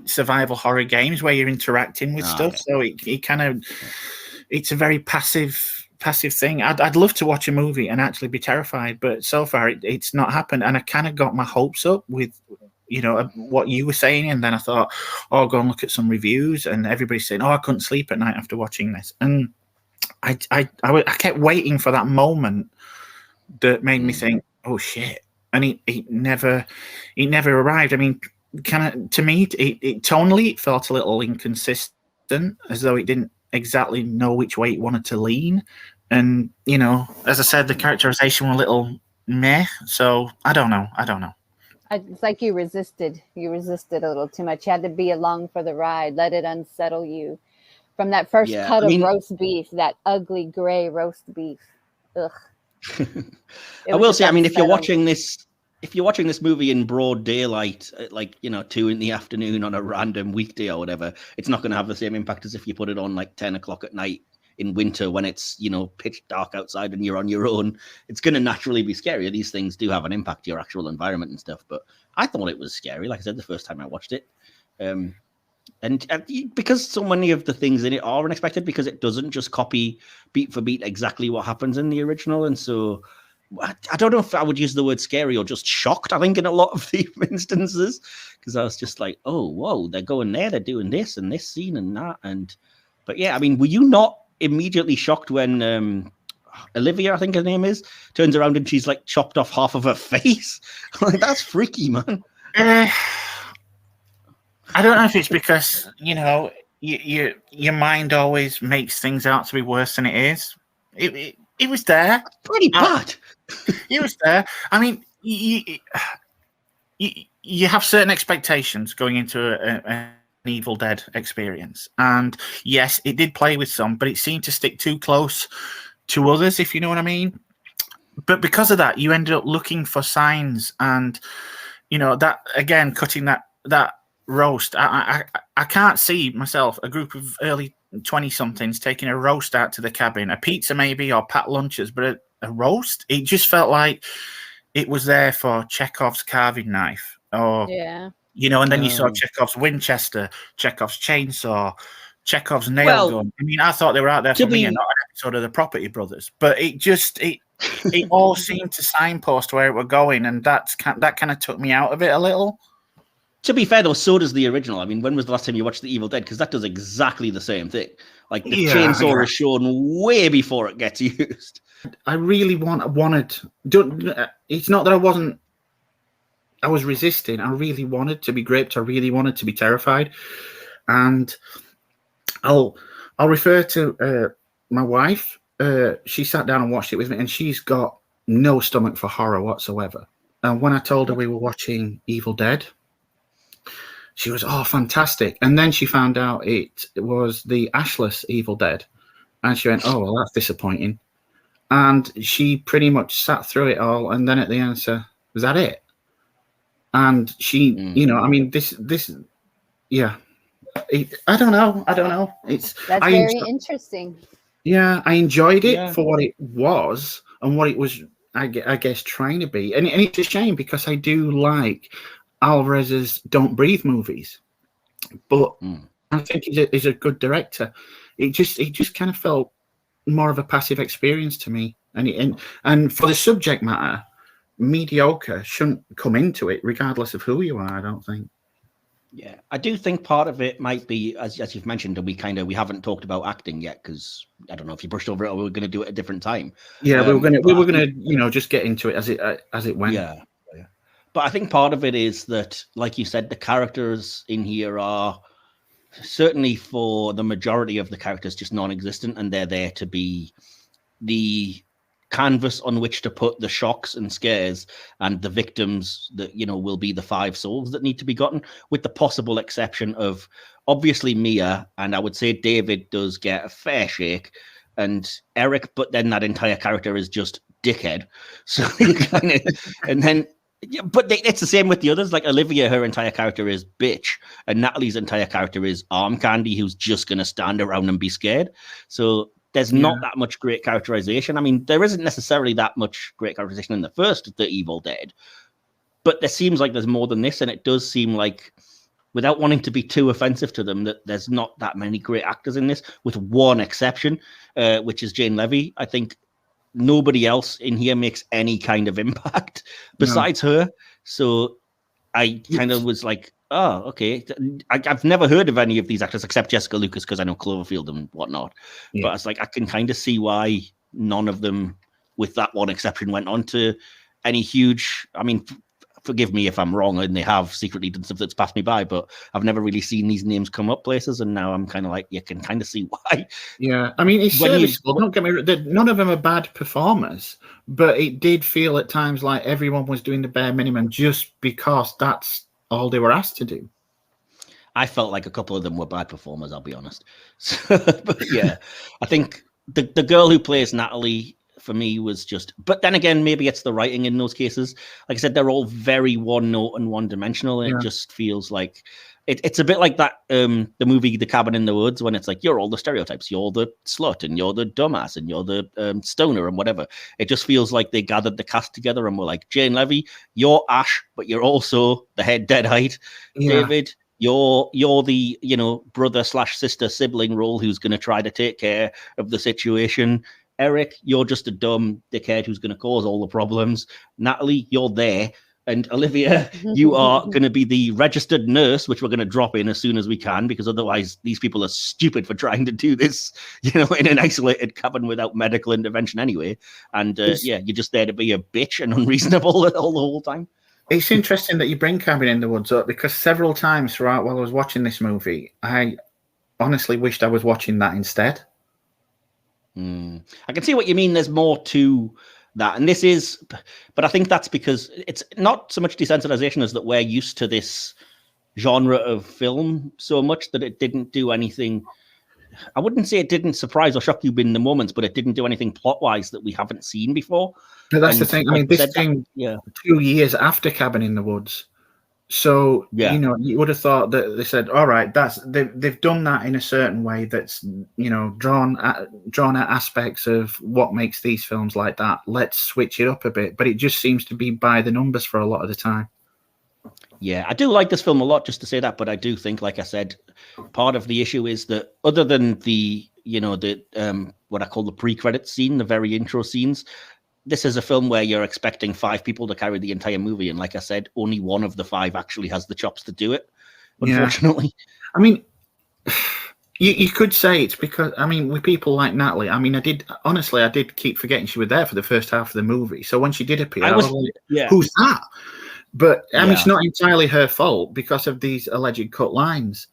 survival horror games where you're interacting with stuff. Okay. So it's a very passive thing. I'd love to watch a movie and actually be terrified, but so far it's not happened. And I kind of got my hopes up with what you were saying, and then I thought, I'll go and look at some reviews, and everybody's saying, I couldn't sleep at night after watching this, and I kept waiting for that moment that made me think, oh shit, and it never arrived. I mean, to me, it tonally it felt a little inconsistent, as though it didn't exactly know which way it wanted to lean, and as I said, the characterization was a little meh. So I don't know. It's like you resisted a little too much. You had to be along for the ride, let it unsettle you. From that first cut of roast beef, that ugly gray roast beef. Ugh. I will say, I mean, if you're watching this movie in broad daylight, at 2 p.m. on a random weekday or whatever, it's not going to have the same impact as if you put it on 10 o'clock at night in winter when it's pitch dark outside and you're on your own. It's going to naturally be scarier. These things do have an impact to your actual environment and stuff, but I thought it was scary, like I said, the first time I watched it. And because so many of the things in it are unexpected, because it doesn't just copy beat for beat exactly what happens in the original. And so I don't know if I would use the word scary or just shocked, I think, in a lot of the instances, because I was just like, oh, whoa, they're going there, they're doing this and this scene and that. But yeah, I mean, were you not immediately shocked when Olivia, I think her name is, turns around and she's chopped off half of her face? That's freaky, man. I don't know if it's because your mind always makes things out to be worse than it is. It was there. Pretty bad. It was there. I mean, you have certain expectations going into an Evil Dead experience, and yes, it did play with some, but it seemed to stick too close to others, if you know what I mean. But because of that, you ended up looking for signs, and that again, cutting that roast. I can't see myself, a group of early 20-somethings, taking a roast out to the cabin, a pizza maybe, or packed lunches, but a roast. It just felt like it was there for Chekhov's carving knife, or Yeah. you know, and then you saw Oh. Chekhov's Winchester, Chekhov's chainsaw, Chekhov's nail Well, gun. I mean, I thought they were out there to for me, be- and not an episode of the Property Brothers. But it all seemed to signpost where it were going, and that kind of took me out of it a little. To be fair, though, so does the original. I mean, when was the last time you watched The Evil Dead? Because that does exactly the same thing. Like, the chainsaw is shown way before it gets used. I really wanted. It's not that I was resisting. I really wanted to be gripped. I really wanted to be terrified. And I'll refer to my wife. She sat down and watched it with me, and she's got no stomach for horror whatsoever. And when I told her we were watching Evil Dead, she was, oh, fantastic. And then she found out it was the ashless Evil Dead. And she went, oh, well, that's disappointing. And she pretty much sat through it all. And then at the end said, was that it? And she, you know, I mean, this, yeah. I don't know. That's very interesting. Yeah, I enjoyed it for what it was and what it was, I guess, trying to be. And it's a shame because I do like Alvarez's Don't Breathe movies, but I think he's a good director. It just kind of felt more of a passive experience to me, and for the subject matter, mediocre shouldn't come into it, regardless of who you are. I don't think. Yeah, I do think part of it might be, as you've mentioned, and we haven't talked about acting yet because I don't know if you brushed over it or we were going to do it at a different time. Yeah, we were gonna just get into it as it went. Yeah. But I think part of it is that, like you said, the characters in here are certainly, for the majority of the characters, just non-existent, and they're there to be the canvas on which to put the shocks and scares and the victims that, you know, will be the 5 souls that need to be gotten, with the possible exception of obviously Mia, and I would say David does get a fair shake, and Eric, but then that entire character is just dickhead. So and then. Yeah, but it's the same with the others. Like Olivia, her entire character is bitch, and Natalie's entire character is arm candy, who's just going to stand around and be scared. So there's not that much great characterization. I mean, there isn't necessarily that much great characterization in the first The Evil Dead, but there seems like there's more than this, and it does seem like, without wanting to be too offensive to them, that there's not that many great actors in this, with one exception, which is Jane Levy. I think nobody else in here makes any kind of impact besides her. So I kind of was like, oh, okay. I've never heard of any of these actors except Jessica Lucas, because I know Cloverfield and whatnot. Yeah. But it's like, I can kind of see why none of them, with that one exception, went on to any huge, I mean, forgive me if I'm wrong and they have secretly done stuff that's passed me by, but I've never really seen these names come up places, and now I'm kind of like, you can kind of see why. Yeah, I mean, it's serviceable. Don't get me wrong, none of them are bad performers, but it did feel at times like everyone was doing the bare minimum just because that's all they were asked to do. I felt like a couple of them were bad performers, I'll be honest. So, but yeah, I think the girl who plays Natalie, for me, was just, but then again, maybe it's the writing in those cases. Like I said, they're all very one note and one dimensional, and it just feels like it's a bit like that the movie The Cabin in the Woods, when it's like, you're all the stereotypes, you're the slut and you're the dumbass and you're the stoner and whatever. It just feels like they gathered the cast together and were like, Jane Levy, you're Ash, but you're also the head deadite. David, you're the, you know, brother / sister sibling role who's going to try to take care of the situation. Eric, you're just a dumb dickhead who's going to cause all the problems. Natalie, you're there. And Olivia, you are going to be the registered nurse, which we're going to drop in as soon as we can, because otherwise these people are stupid for trying to do this, you know, in an isolated cabin without medical intervention anyway. And you're just there to be a bitch and unreasonable all the whole time. It's interesting that you bring Cabin in the Woods up, because several times throughout while I was watching this movie, I honestly wished I was watching that instead. I can see what you mean. There's more to that, and this is, but I think that's because it's not so much desensitization as that we're used to this genre of film so much that it didn't do anything. I wouldn't say it didn't surprise or shock you in the moments, but it didn't do anything plot-wise that we haven't seen before. But that's the thing. I mean, this came 2 years after Cabin in the Woods. So Yeah. you would have thought that they said, all right, they've done that in a certain way that's drawn at aspects of what makes these films like that. Let's switch it up a bit, but it just seems to be by the numbers for a lot of the time. Yeah, I do like this film a lot, just to say that, but I do think, like I said, part of the issue is that other than the what I call the pre-credit scene, the very intro scenes, this is a film where you're expecting 5 people to carry the entire movie, and like I said, only one of the 5 actually has the chops to do it, unfortunately. Yeah. I mean, you could say it's because, with people like Natalie, I did keep forgetting she was there for the first half of the movie. So when she did appear, I was like, who's that? But it's not entirely her fault because of these alleged cut lines,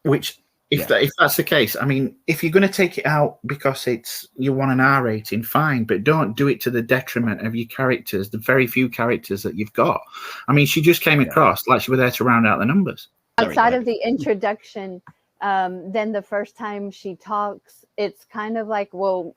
which if that's the case, if you're going to take it out because you want an R rating, fine, but don't do it to the detriment of your characters, the very few characters that you've got. She just came across like she was there to round out the numbers. Outside of the introduction, then the first time she talks, it's kind of like, well,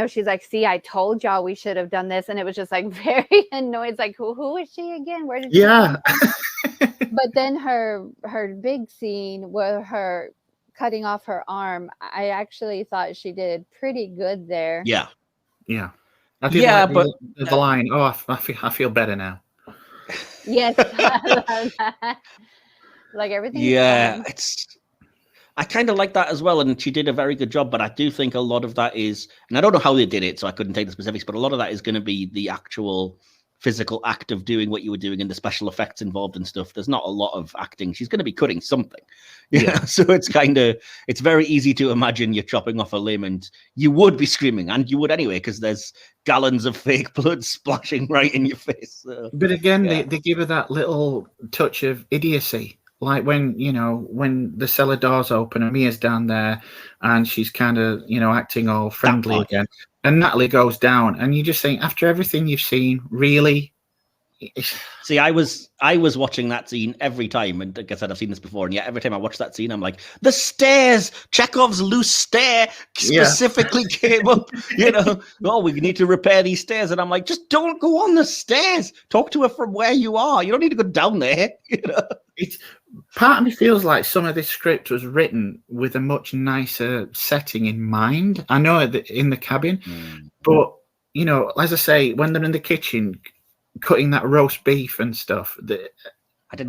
she's like, see, I told y'all we should have done this. And it was just like very annoyed. It's like, who is she again? Where did she come from? But then her big scene where her cutting off her arm, I actually thought she did pretty good there. Yeah. Yeah. I did like the line, I feel better now. Yes. I love that. Like everything. Yeah, I kind of like that as well, and she did a very good job, but I do think a lot of that is, and I don't know how they did it, so I couldn't take the specifics, but a lot of that is going to be the actual physical act of doing what you were doing and the special effects involved and stuff. There's not a lot of acting. She's going to be cutting something. Yeah. So it's very easy to imagine you're chopping off a limb and you would be screaming, and you would anyway, because there's gallons of fake blood splashing right in your face. So, but again, they give her that little touch of idiocy. Like when the cellar doors open and Mia's down there and she's kind of, acting all friendly again. And Natalie goes down and you just think, after everything you've seen, really? See, I was watching that scene every time, and like I said, I've seen this before, and every time I watch that scene, I'm like, the stairs, Chekhov's loose stair specifically came up, we need to repair these stairs, and I'm like, just don't go on the stairs, talk to her from where you are, you don't need to go down there, Part of me feels like some of this script was written with a much nicer setting in mind. I know in the cabin, but as I say, when they're in the kitchen cutting that roast beef and stuff,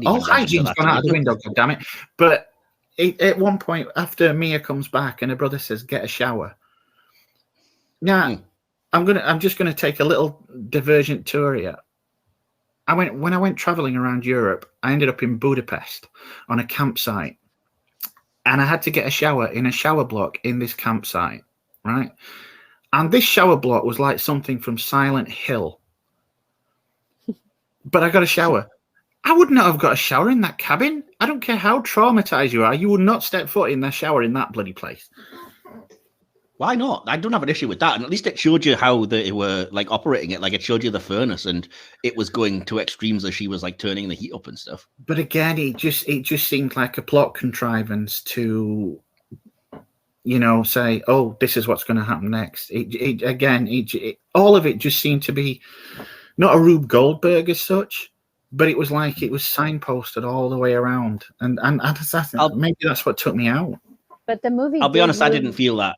all hygiene's gone out of the window, God damn it. But at one point, after Mia comes back and her brother says, "Get a shower." Now, I'm just gonna take a little divergent tour here. When I went traveling around Europe, I ended up in Budapest on a campsite, and I had to get a shower in a shower block in this campsite, right? And this shower block was like something from Silent Hill. But I got a shower. I would not have got a shower in that cabin. I don't care how traumatized you are. You would not step foot in the shower in that bloody place. Why not? I don't have an issue with that. And at least it showed you how they were like operating it. Like it showed you the furnace and it was going to extremes as she was like turning the heat up and stuff. But again, it just seemed like a plot contrivance to, say, oh, this is what's going to happen next. All of it just seemed to be not a Rube Goldberg as such, but it was like it was signposted all the way around. And maybe that's what took me out. But the movie, I'll be honest, I didn't feel that.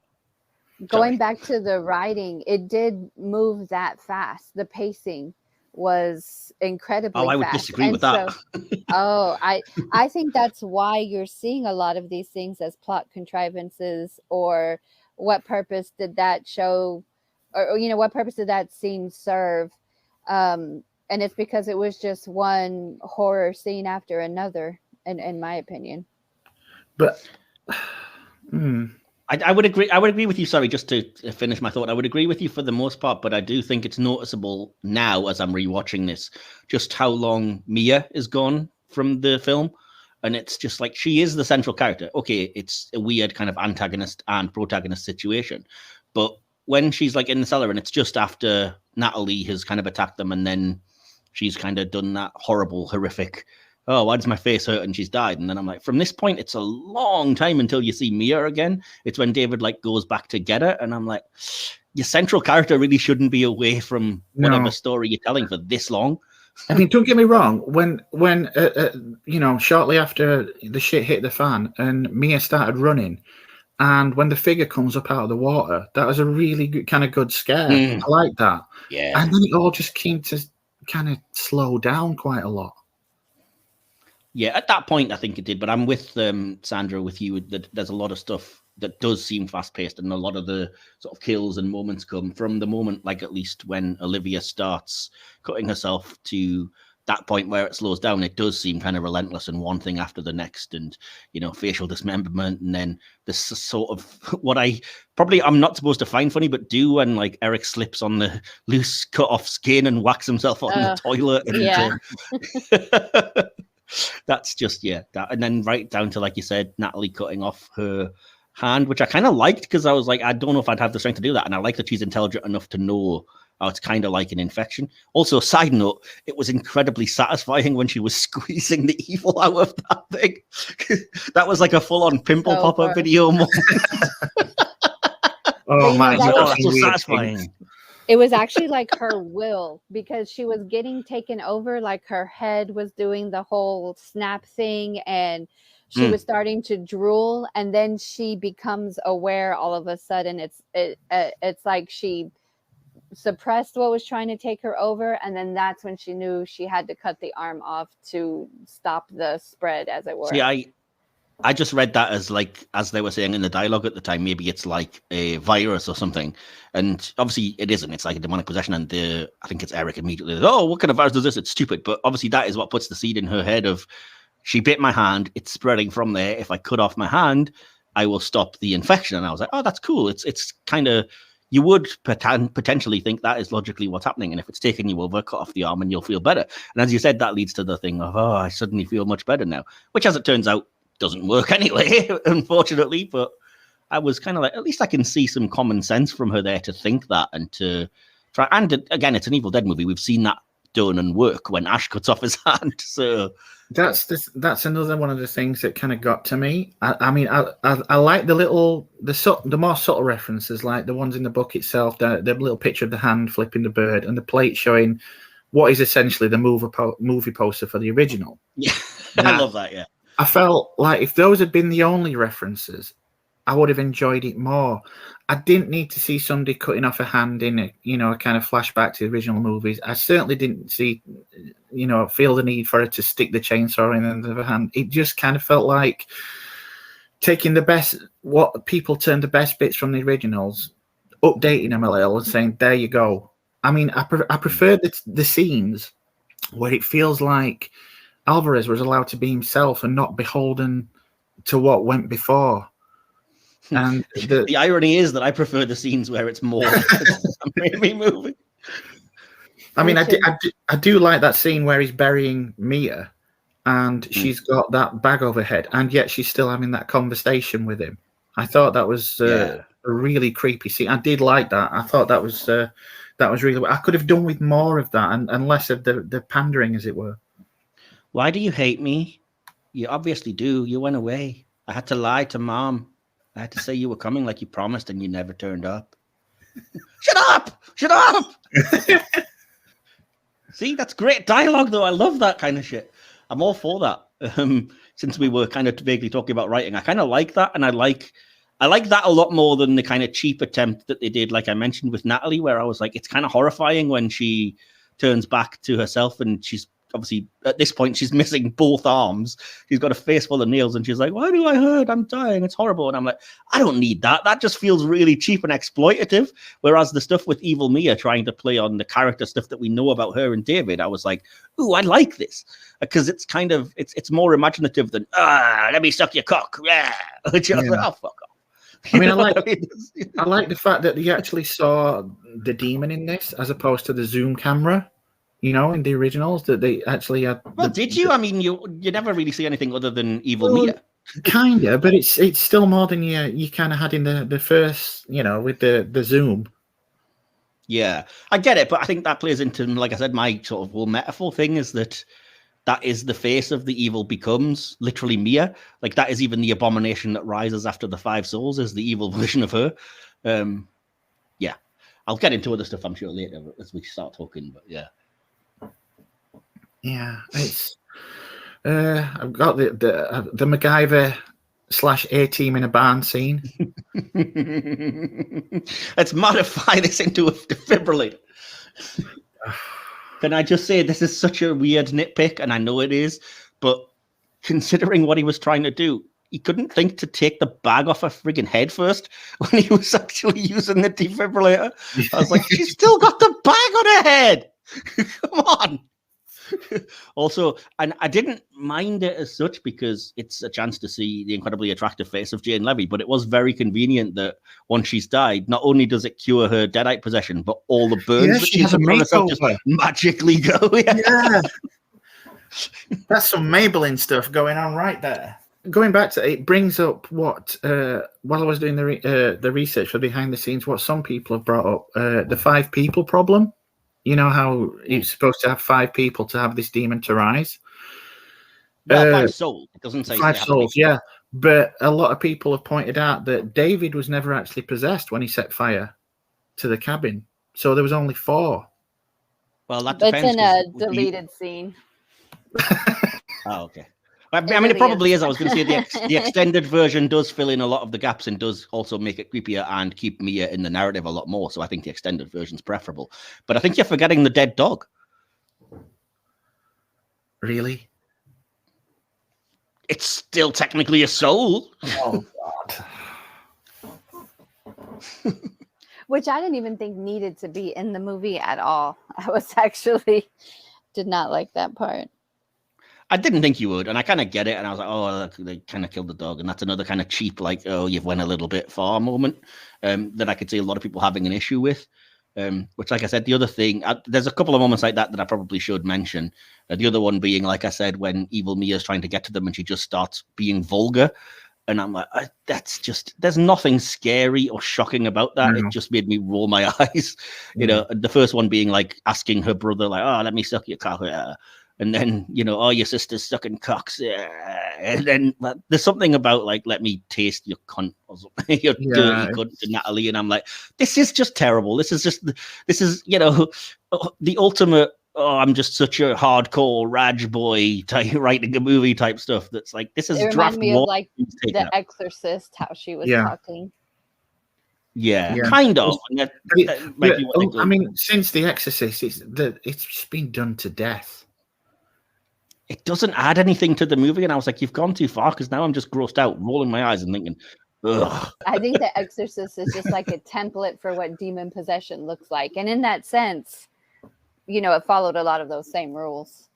Going back to the writing, it did move that fast. The pacing was incredibly fast. I would disagree with that. I think that's why you're seeing a lot of these things as plot contrivances, or what purpose did that show, or what purpose did that scene serve? And it's because it was just one horror scene after another, in my opinion. But I would agree. I would agree with you. Sorry, just to finish my thought. I would agree with you for the most part, but I do think it's noticeable now as I'm rewatching this, just how long Mia is gone from the film. And it's just like, she is the central character. Okay, it's a weird kind of antagonist and protagonist situation. But when she's like in the cellar and it's just after Natalie has kind of attacked them and then she's kind of done that horrible, horrific, oh, why does my face hurt? And she's died. And then I'm like, from this point, it's a long time until you see Mia again. It's when David like goes back to get her. And I'm like, your central character really shouldn't be away from whatever story you're telling for this long. I mean, don't get me wrong. When shortly after the shit hit the fan and Mia started running, and when the figure comes up out of the water, that was a really good, kind of good scare. I like that. Yeah. And then it all just came to kind of slow down quite a lot. Yeah, at that point, I think it did. But I'm with Sandra, with you, that there's a lot of stuff that does seem fast-paced, and a lot of the sort of kills and moments come from the moment, like at least when Olivia starts cutting herself to that point where it slows down, it does seem kind of relentless and one thing after the next, and facial dismemberment, and then this sort of what I'm not supposed to find funny, but do when like Eric slips on the loose cut off skin and whacks himself on the toilet. And, Yeah. that's just that, and then right down to, like you said, Natalie cutting off her hand, which I kind of liked, because I was like, I don't know if I'd have the strength to do that, and I like that she's intelligent enough to know it's kind of like an infection. Also, side note, it was incredibly satisfying when she was squeezing the evil out of that thing. That was like a full-on pimple pop-up video moment. Oh my god, that's so satisfying. It was actually like her will, because she was getting taken over, like her head was doing the whole snap thing, and she was starting to drool, and then she becomes aware all of a sudden. It's like she suppressed what was trying to take her over, and then that's when she knew she had to cut the arm off to stop the spread, as it were. See, I just read that as, like, as they were saying in the dialogue at the time, maybe it's like a virus or something. And obviously it isn't. It's like a demonic possession. And I think it's Eric immediately, oh, what kind of virus is this? It's stupid. But obviously that is what puts the seed in her head of, she bit my hand, it's spreading from there. If I cut off my hand, I will stop the infection. And I was like, oh, that's cool. It's kind of, you would potentially think that is logically what's happening. And if it's taking you over, cut off the arm and you'll feel better. And as you said, that leads to the thing of, oh, I suddenly feel much better now, which, as it turns out, doesn't work anyway, unfortunately. But I was kind of like, at least I can see some common sense from her there to think that and to try. And again, it's an Evil Dead movie. We've seen that done and work when Ash cuts off his hand. So that's another one of the things that kind of got to me. I mean, I like the more subtle references, like the ones in the book itself, the little picture of the hand flipping the bird and the plate showing what is essentially the movie poster for the original. Yeah, I love that. Yeah. I felt like if those had been the only references, I would have enjoyed it more. I didn't need to see somebody cutting off a hand in a kind of flashback to the original movies. I certainly didn't feel the need for her to stick the chainsaw in the end of her hand. It just kind of felt like taking what people turned the best bits from the originals, updating them a little and saying, there you go. I mean, I prefer the scenes where it feels like Alvarez was allowed to be himself and not beholden to what went before. And the irony is that I prefer the scenes where it's more a Raimi movie. I mean, I do like that scene where he's burying Mia and she's got that bag over her head, and yet she's still having that conversation with him. I thought that was a really creepy scene. I did like that. I thought that was really. I could have done with more of that and less of the pandering, as it were. Why do you hate me? You obviously do. You went away. I had to lie to Mom. I had to say you were coming like you promised, and you never turned up. Shut up! Shut up! See, that's great dialogue, though. I love that kind of shit. I'm all for that. Since we were kind of vaguely talking about writing, I kind of like that, and I like that a lot more than the kind of cheap attempt that they did, like I mentioned with Natalie, where I was like, it's kind of horrifying when she turns back to herself, and she's obviously at this point she's missing both arms. She's got a face full of nails, and she's like, why do I hurt? I'm dying. It's horrible. And I'm like, I don't need that. That just feels really cheap and exploitative. Whereas the stuff with Evil Mia trying to play on the character stuff that we know about her and David, I was like, ooh, I like this, because it's kind of it's more imaginative than let me suck your cock. Yeah. Like, oh, fuck off. I mean, I like the fact that you actually saw the demon in this as opposed to the zoom camera. In the originals, that they actually had. Well, did you? I mean, you never really see anything other than Evil Mia. Kinda, but it's still more than you kind of had in the first, with the zoom. Yeah, I get it, but I think that plays into, like I said, my sort of whole metaphor thing is that is the face of the evil becomes literally Mia. Like, that is even the abomination that rises after the 5 souls is the evil version of her. Yeah, I'll get into other stuff, I'm sure, later as we start talking, but yeah. Yeah, it's. I've got the MacGyver / A-Team in a barn scene. Let's modify this into a defibrillator. Can I just say this is such a weird nitpick, and I know it is, but considering what he was trying to do, he couldn't think to take the bag off her friggin' head first when he was actually using the defibrillator. I was like, she's still got the bag on her head. Come on. Also, and I didn't mind it as such because it's a chance to see the incredibly attractive face of Jane Levy, but it was very convenient that once she's died, not only does it cure her deadite possession, but all the burns that she she's has a put on herself just makeover. magically go. Yeah. That's some Maybelline stuff going on right there. Going back to it, brings up what while I was doing the research for behind the scenes, what some people have brought up, the 5 people problem. You know how it's supposed to have 5 people to have this demon to rise. Well, 5 souls. It doesn't say 5 souls, yeah. But a lot of people have pointed out that David was never actually possessed when he set fire to the cabin, so there was only 4. Well, that depends. It's in a deleted scene. Oh, okay. I mean, it probably is. I was going to say the extended version does fill in a lot of the gaps and does also make it creepier and keep Mia in the narrative a lot more. So I think the extended version's preferable. But I think you're forgetting the dead dog. Really? It's still technically a soul. Oh, God. Which I didn't even think needed to be in the movie at all. I was actually did not like that part. I didn't think you would, and I kind of get it. And I was like, oh, they kind of killed the dog. And that's another kind of cheap, like, oh, you've went a little bit far moment that I could see a lot of people having an issue with. Which, like I said, the other thing, there's a couple of moments like that I probably should mention. The other one being, like I said, when evil Mia's trying to get to them and she just starts being vulgar. And I'm like, that's just, there's nothing scary or shocking about that. It just made me roll my eyes. You know, the first one being like asking her brother, like, oh, let me suck your cock. And then, you know, oh, your sister's sucking cocks. And then there's something about, like, let me taste your cunt or something, your dirty cunt to Natalie. And I'm like, this is just terrible. This is, you know, the ultimate, oh, I'm just such a hardcore Raj boy type writing a movie type stuff. That's like, this is it draft reminded me of like The out. Exorcist, how she was talking. Yeah, kind of. I mean, since The Exorcist, it's just been done to death. It doesn't add anything to the movie, and I was like, you've gone too far, because now I'm just grossed out, rolling my eyes and thinking, ugh. I think The Exorcist is just like a template for what demon possession looks like. And in that sense, you know, it followed a lot of those same rules.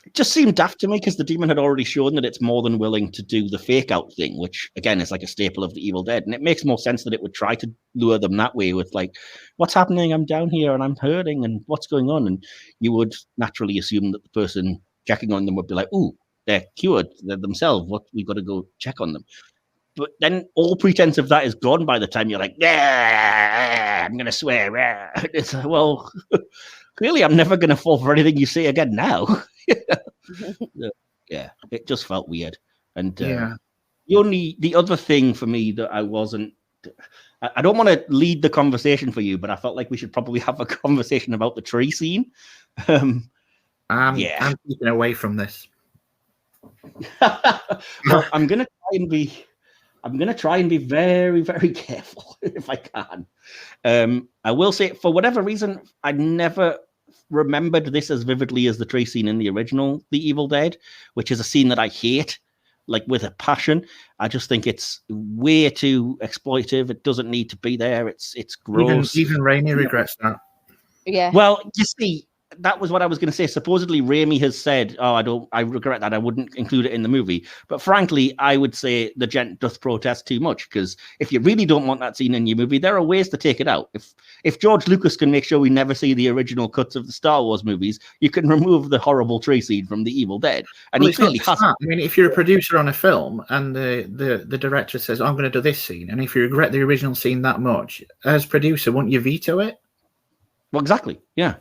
It just seemed daft to me, because the demon had already shown that it's more than willing to do the fake out thing, which, again, is like a staple of the Evil Dead. And it makes more sense that it would try to lure them that way with, like, what's happening? I'm down here and I'm hurting, and what's going on? And you would naturally assume that the person checking on them would be like, ooh, they're cured, they're themselves, what, we've got to go check on them. But then all pretense of that is gone by the time you're like, I'm going to swear. It's like, well, clearly I'm never going to fall for anything you say again now. Yeah, it just felt weird. And the other thing for me that I don't want to lead the conversation for you, but I felt like we should probably have a conversation about the tree scene. I'm keeping away from this. Well, I'm gonna try and be very, very careful if I can. I will say, for whatever reason, I never remembered this as vividly as the tree scene in the original The Evil Dead, which is a scene that I hate, like, with a passion. I just think it's way too exploitive. It doesn't need to be there. It's gross. Even Raimi regrets that. Yeah. Well, you see, that was what I was going to say. Supposedly, Raimi has said, "Oh, I regret that. I wouldn't include it in the movie." But frankly, I would say the gent doth protest too much, because if you really don't want that scene in your movie, there are ways to take it out. If George Lucas can make sure we never see the original cuts of the Star Wars movies, you can remove the horrible tree scene from The Evil Dead, and he clearly has. I mean, if you're a producer on a film and the director says, "I'm going to do this scene," and if you regret the original scene that much, as producer, wouldn't you veto it? Well, exactly. Yeah.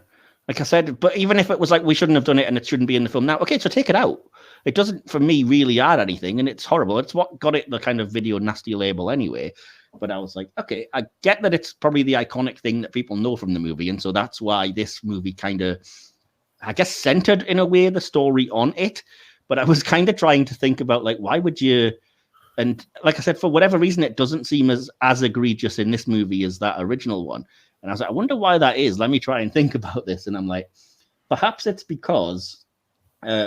Like I said, but even if it was like, we shouldn't have done it and it shouldn't be in the film now, okay, so take it out. It doesn't, for me, really add anything, and it's horrible. It's what got it the kind of video nasty label anyway. But I was like, okay, I get that it's probably the iconic thing that people know from the movie, and so that's why this movie kind of I guess, centered in a way the story on it. But I was kind of trying to think about, like, why would you? And like I said, for whatever reason, it doesn't seem as egregious in this movie as that original one. And I was like, I wonder why that is. Let me try and think about this. And I'm like, perhaps it's because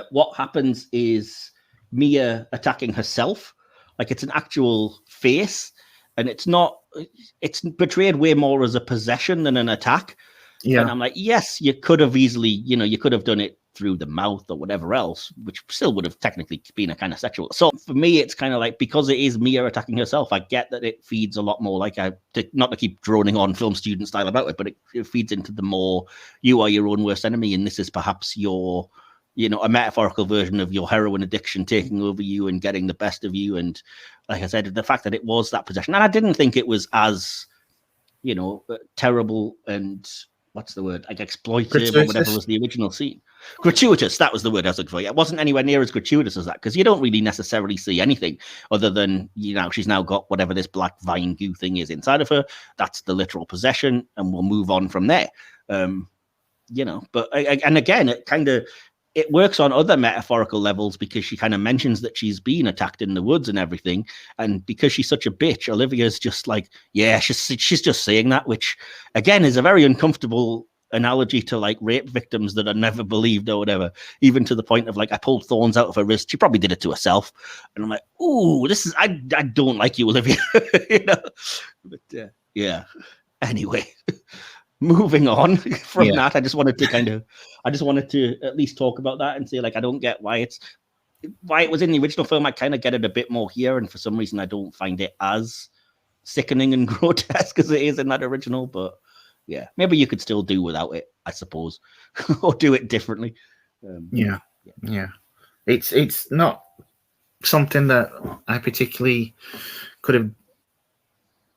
what happens is Mia attacking herself. Like, it's an actual face, and it's portrayed way more as a possession than an attack. Yeah. And I'm like, yes, you could have easily, you could have done it through the mouth or whatever else, which still would have technically been a kind of sexual. So for me, it's kind of like, because it is Mia attacking herself, I get that it feeds a lot more like not to keep droning on film student style about it, but it feeds into the more, you are your own worst enemy, and this is perhaps your, a metaphorical version of your heroin addiction taking over you and getting the best of you. And like I said, the fact that it was that possession, and I didn't think it was as, terrible and what's the word? Like exploitive or whatever was the original scene. Gratuitous, that was the word I was looking for. It wasn't anywhere near as gratuitous as that, because you don't really necessarily see anything other than, she's now got whatever this black vine goo thing is inside of her. That's the literal possession, and we'll move on from there. But and again, it works on other metaphorical levels, because she kind of mentions that she's been attacked in the woods and everything. And because she's such a bitch, Olivia's just like, yeah, she's just saying that, which again is a very uncomfortable analogy to like rape victims that are never believed or whatever, even to the point of like, I pulled thorns out of her wrist. She probably did it to herself. And I'm like, ooh, I don't like you, Olivia. But yeah. Anyway. Moving on from that, I just wanted to at least talk about that and say, like, I don't get why it was in the original film. I kind of get it a bit more here, and for some reason I don't find it as sickening and grotesque as it is in that original. But yeah, maybe you could still do without it, I suppose, or do it differently. Yeah. It's not something that I particularly could have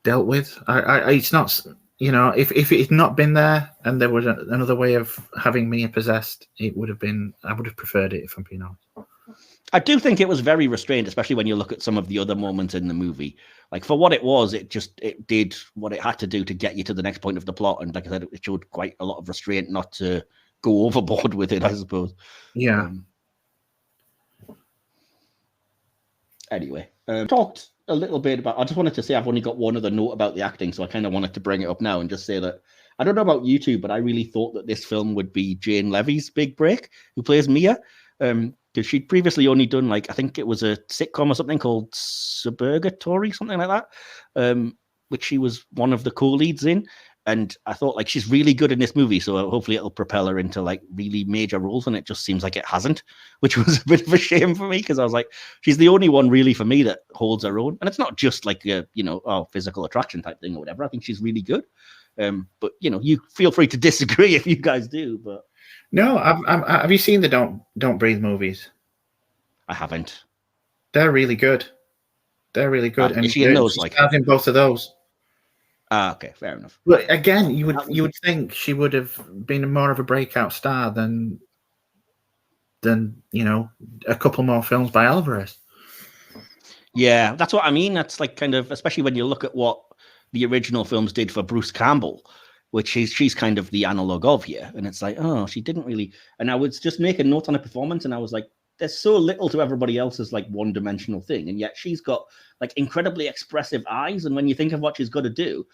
dealt with. It's not. If it had not been there and there was another way of having Mia possessed, I would have preferred it, if I'm being honest. I do think it was very restrained, especially when you look at some of the other moments in the movie. Like, for what it was, it did what it had to do to get you to the next point of the plot. And like I said, it showed quite a lot of restraint not to go overboard with it, I suppose. Yeah. Anyway, talked a little bit about, I just wanted to say I've only got one other note about the acting, so I kind of wanted to bring it up now and just say that I don't know about you two, but I really thought that this film would be Jane Levy's big break, who plays Mia, because she'd previously only done, like, I think it was a sitcom or something called Suburgatory, something like that, which she was one of the co-leads in. And I thought, like, she's really good in this movie, so hopefully it'll propel her into, like, really major roles, and it just seems like it hasn't, which was a bit of a shame for me, because I was like, she's the only one really for me that holds her own. And it's not just like a, physical attraction type thing or whatever. I think she's really good. But, you feel free to disagree if you guys do. But no, have you seen the Don't Breathe movies? I haven't. They're really good. And is she in those? Like, in both of those. Okay, fair enough. But again, you would think she would have been more of a breakout star than a couple more films by Alvarez. Yeah, that's what I mean. That's like kind of, especially when you look at what the original films did for Bruce Campbell, which she's kind of the analog of here. And it's like, oh, she didn't really. And I was just making notes on her performance, and I was like, there's so little to everybody else's like one-dimensional thing, and yet she's got like incredibly expressive eyes. And when you think of what she's got to do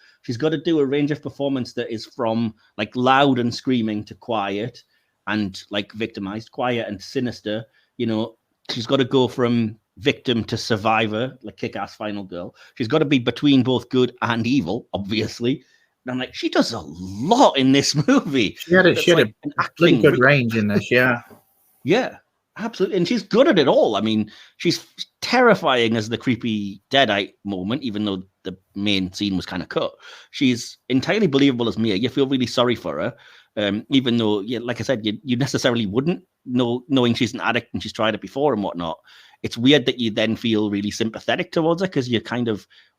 a range of performance that is from like loud and screaming to quiet and like victimized, quiet and sinister. She's got to go from victim to survivor, like Kick-Ass Final Girl. She's got to be between both good and evil, obviously. And I'm like, she does a lot in this movie. She had a pretty good range in this, yeah. Yeah. Absolutely. And she's good at it all. I mean, she's terrifying as the creepy Deadite moment, even though the main scene was kind of cut. She's entirely believable as Mia. You feel really sorry for her, even though, like I said, you necessarily wouldn't, knowing she's an addict and she's tried it before and whatnot. It's weird that you then feel really sympathetic towards her, because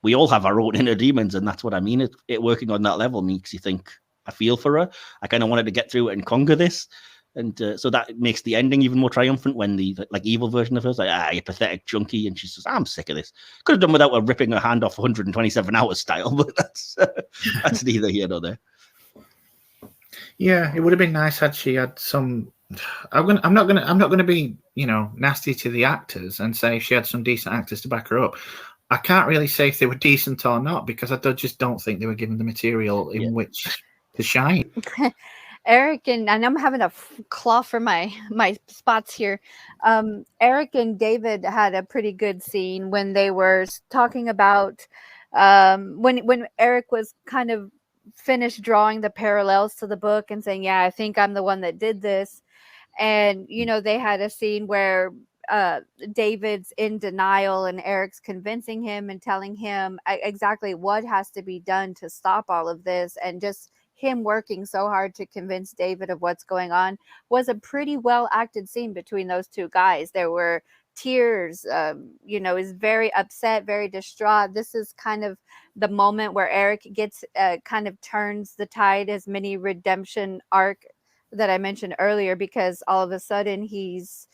we all have our own inner demons, and that's what I mean. It working on that level makes you think, I feel for her. I kind of wanted to get through it and conquer this. And so that makes the ending even more triumphant when the like evil version of her is like, you pathetic junkie. And she says, I'm sick of this. Could have done without her ripping her hand off 127 hours style, but that's neither here nor there. Yeah, it would have been nice had she had some. I'm not gonna be nasty to the actors and say she had some decent actors to back her up. I can't really say if they were decent or not because I just don't think they were given the material in which to shine. Eric and I'm having a claw for my spots here. Eric and David had a pretty good scene when they were talking about when Eric was kind of finished drawing the parallels to the book and saying, "Yeah, I think I'm the one that did this." And they had a scene where David's in denial and Eric's convincing him and telling him exactly what has to be done to stop all of this, and just him working so hard to convince David of what's going on was a pretty well acted scene between those two guys. There were tears, is very upset, very distraught. This is kind of the moment where Eric gets kind of turns the tide, his mini redemption arc that I mentioned earlier, because all of a sudden he's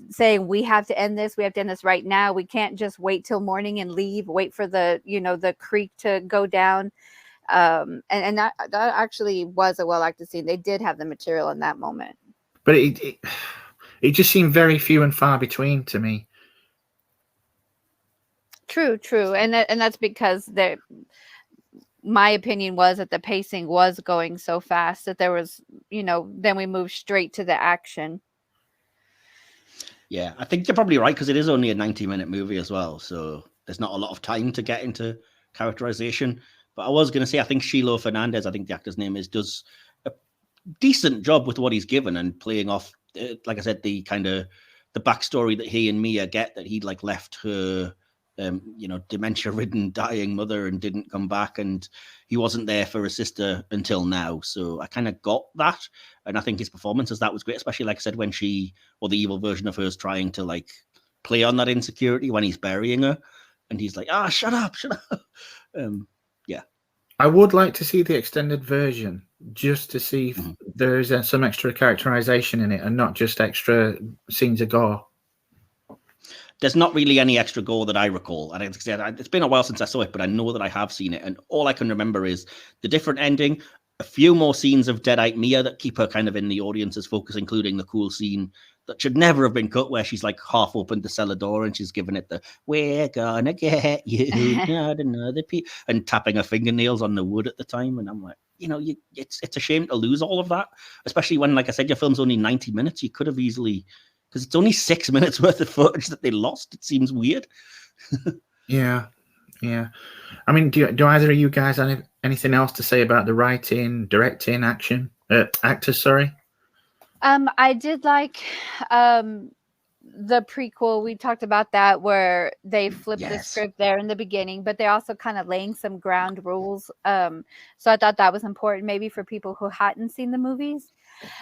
saying we have to end this, right now, we can't just wait till morning and leave, wait for the creek to go down. And that actually was a well acted scene. They did have the material in that moment, but it just seemed very few and far between to me. True, and that's because my opinion was that the pacing was going so fast that there was, then we moved straight to the action. Yeah, I think you're probably right, because it is only a 90-minute movie as well, so there's not a lot of time to get into characterization. But I was going to say, I think Shiloh Fernandez, I think the actor's name is, does a decent job with what he's given and playing off, like I said, the kind of the backstory that he and Mia get, that he'd like left her, dementia-ridden, dying mother and didn't come back, and he wasn't there for his sister until now. So I kind of got that, and I think his performance as that was great, especially, like I said, when she, or the evil version of her, is trying to like play on that insecurity when he's burying her, and he's like, shut up. Yeah. I would like to see the extended version just to see if there's some extra characterization in it and not just extra scenes of gore. There's not really any extra gore that I recall. And it's been a while since I saw it, but I know that I have seen it. And all I can remember is the different ending, a few more scenes of Deadite Mia that keep her kind of in the audience's focus, including the cool scene that should never have been cut, where she's like half opened the cellar door and she's giving it the "we're gonna get you," not another and tapping her fingernails on the wood at the time. And I'm like, it's a shame to lose all of that, especially when, like I said, your film's only 90 minutes. You could have easily, because it's only 6 minutes worth of footage that they lost. It seems weird. Yeah. I mean, do either of you guys have anything else to say about the writing, directing, actors? Sorry. I did like the prequel. We talked about that, where they flipped the script there in the beginning, but they're also kind of laying some ground rules. So I thought that was important, maybe for people who hadn't seen the movies.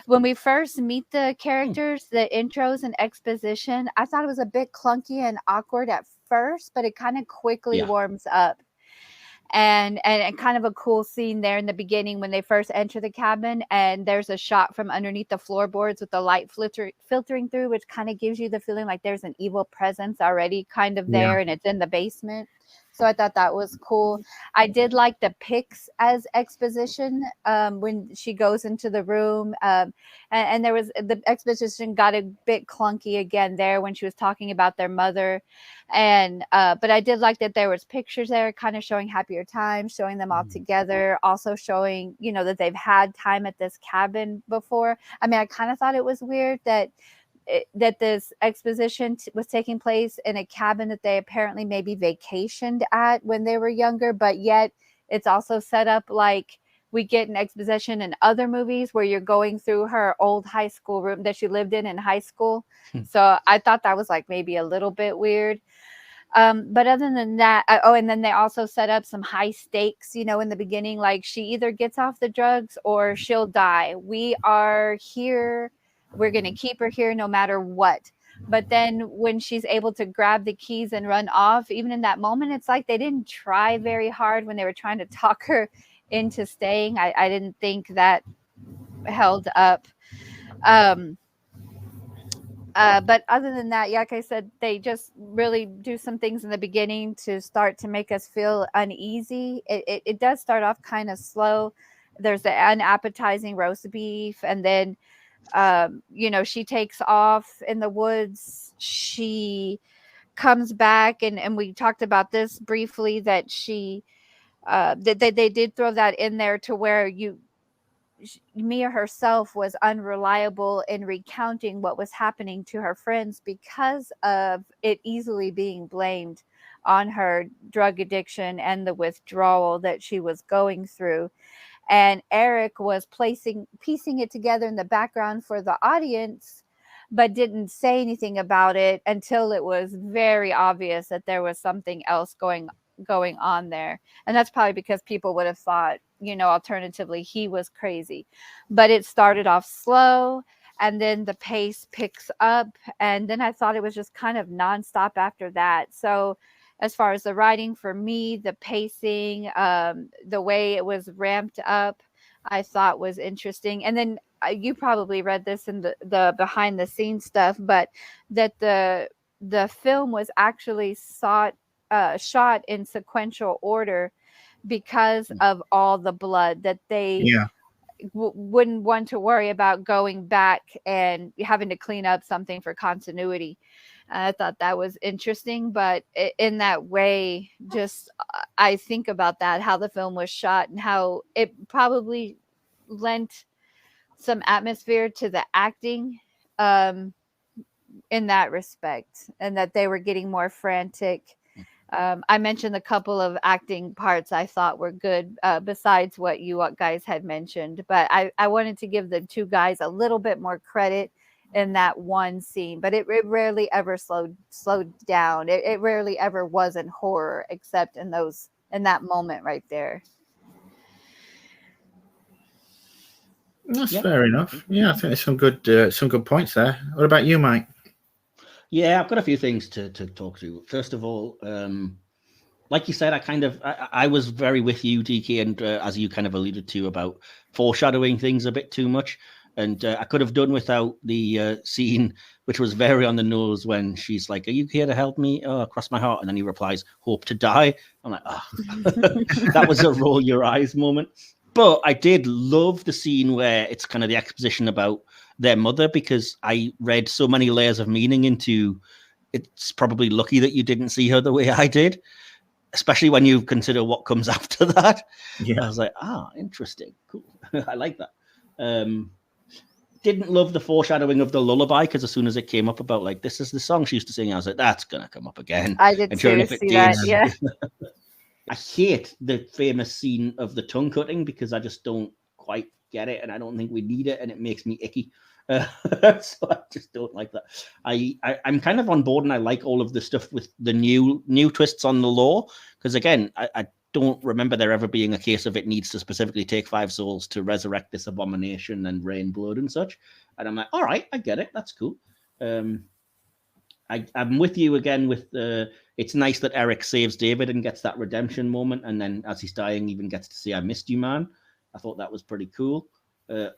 When we first meet the characters, the intros and exposition, I thought it was a bit clunky and awkward at first, but it kind of quickly warms up. And kind of a cool scene there in the beginning when they first enter the cabin, and there's a shot from underneath the floorboards with the light filtering through, which kind of gives you the feeling like there's an evil presence already kind of there, and it's in the basement. So I thought that was cool. I did like the pics as exposition when she goes into the room. And there was, the exposition got a bit clunky again there when she was talking about their mother. And but I did like that there was pictures there kind of showing happier times, showing them all together, also showing, that they've had time at this cabin before. I mean, I kind of thought it was weird that this exposition was taking place in a cabin that they apparently maybe vacationed at when they were younger, but yet it's also set up like we get an exposition in other movies where you're going through her old high school room that she lived in high school. So I thought that was like maybe a little bit weird. But other than that, and then they also set up some high stakes, in the beginning, like she either gets off the drugs or she'll die. We are here. We're going to keep her here no matter what. But then when she's able to grab the keys and run off, even in that moment, it's like they didn't try very hard when they were trying to talk her into staying. I didn't think that held up. But other than that, like I said, they just really do some things in the beginning to start to make us feel uneasy. It does start off kind of slow. there's the unappetizing roast beef, and then she takes off in the woods. She comes back, and we talked about this briefly, that they did throw that in there to where Mia herself was unreliable in recounting what was happening to her friends because of it easily being blamed on her drug addiction and the withdrawal that she was going through. And Eric was piecing it together in the background for the audience, but didn't say anything about it until it was very obvious that there was something else going on there. And that's probably because people would have thought, alternatively, he was crazy. But it started off slow, and then the pace picks up, and then I thought it was just kind of nonstop after that. So as far as the writing, for me, the pacing, the way it was ramped up, I thought was interesting. And then you probably read this in the behind the scenes stuff, but that the film was actually shot in sequential order because of all the blood, that they wouldn't want to worry about going back and having to clean up something for continuity. I thought that was interesting, but in that way, just I think about that, how the film was shot and how it probably lent some atmosphere to the acting in that respect, and that they were getting more frantic. I mentioned a couple of acting parts I thought were good, besides what you guys had mentioned, but I wanted to give the two guys a little bit more credit in that one scene, but it rarely ever slowed down. It rarely ever was in horror, except in that moment right there. That's fair enough. Yeah, I think there's some good points there. What about you, Mike? Yeah, I've got a few things to talk to. First of all, like you said, I was very with you, DK, and as you kind of alluded to about foreshadowing things a bit too much. And I could have done without the scene, which was very on the nose, when she's like, "Are you here to help me? Oh, cross my heart." And then he replies, "Hope to die." I'm like, oh. That was a roll your eyes moment. But I did love the scene where it's kind of the exposition about their mother, because I read so many layers of meaning into it's probably lucky that you didn't see her the way I did, especially when you consider what comes after that. Yeah. I was like, interesting. Cool. I like that. Didn't love the foreshadowing of the lullaby, because as soon as it came up about like, this is the song she used to sing, I was like, that's going to come up again. I did too, see that, yeah. I hate the famous scene of the tongue cutting, because I just don't quite get it, and I don't think we need it, and it makes me icky. So I just don't like that. I'm kind of on board, and I like all of the stuff with the new twists on the law, because again, I don't remember there ever being a case of it needs to specifically take 5 souls to resurrect this abomination and rain blood and such. And I'm like, all right, I get it. That's cool. I'm with you again with it's nice that Eric saves David and gets that redemption moment, and then as he's dying even gets to say, "I missed you, man." I thought that was pretty cool.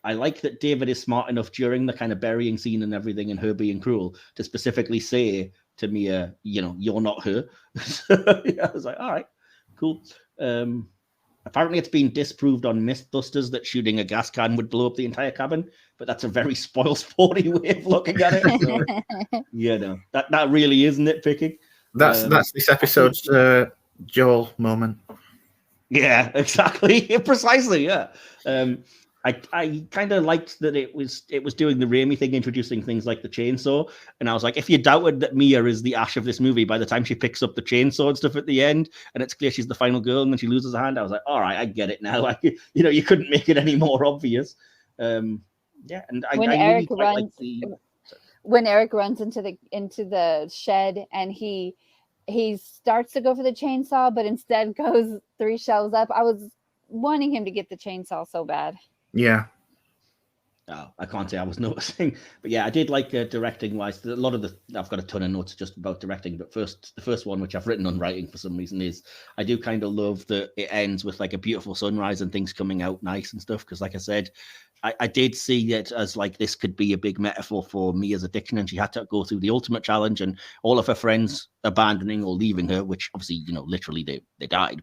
I like that David is smart enough during the kind of burying scene and everything and her being cruel to specifically say to Mia, "You're not her." I was like, all right, cool. Apparently it's been disproved on Mythbusters that shooting a gas can would blow up the entire cabin, but that's a very spoil-sporty way of looking at it. So, that really is nitpicking. That's this episode's Joel moment. Yeah, exactly. Precisely, yeah. I kind of liked that it was doing the Raimi thing, introducing things like the chainsaw. And I was like, if you doubted that Mia is the Ash of this movie, by the time she picks up the chainsaw and stuff at the end, and it's clear she's the final girl, and then she loses her hand, I was like, all right, I get it now. Like, you couldn't make it any more obvious. And when Eric runs into the shed and he starts to go for the chainsaw, but instead goes 3 shelves up, I was wanting him to get the chainsaw so bad. Yeah. Oh, I can't say I was noticing, but yeah, I did like directing wise. A lot of I've got a ton of notes just about directing, but the first one, which I've written on writing for some reason, is I do kind of love that it ends with like a beautiful sunrise and things coming out nice and stuff. Because, like I said, I did see it as like this could be a big metaphor for Mia's addiction, and she had to go through the ultimate challenge, and all of her friends abandoning or leaving her, which obviously, you know, literally they died,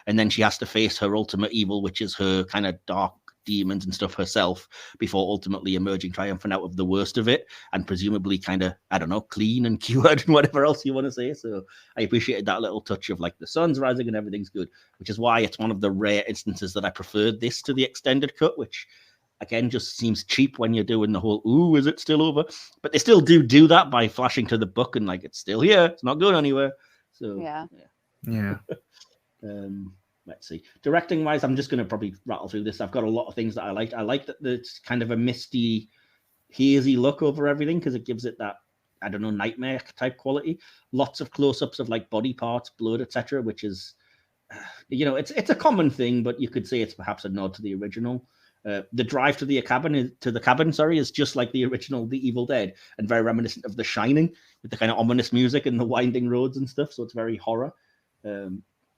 and then she has to face her ultimate evil, which is her kind of dark demons and stuff herself, before ultimately emerging triumphant out of the worst of it, and presumably kind of, I don't know, clean and cured and whatever else you want to say. So I appreciated that little touch of like the sun's rising and everything's good, which is why it's one of the rare instances that I preferred this to the extended cut, which again just seems cheap when you're doing the whole "ooh, is it still over?" But they still do that by flashing to the book and like it's still here, it's not going anywhere. So yeah. Let's see. Directing wise, I'm just going to probably rattle through this. I've got a lot of things that I liked. I like that it's kind of a misty, hazy look over everything because it gives it that, I don't know, nightmare type quality. Lots of close-ups of like body parts, blood, etc., which is, you know, it's a common thing, but you could say it's perhaps a nod to the original. The drive to the cabin, is just like the original The Evil Dead and very reminiscent of The Shining with the kind of ominous music and the winding roads and stuff. So it's very horror.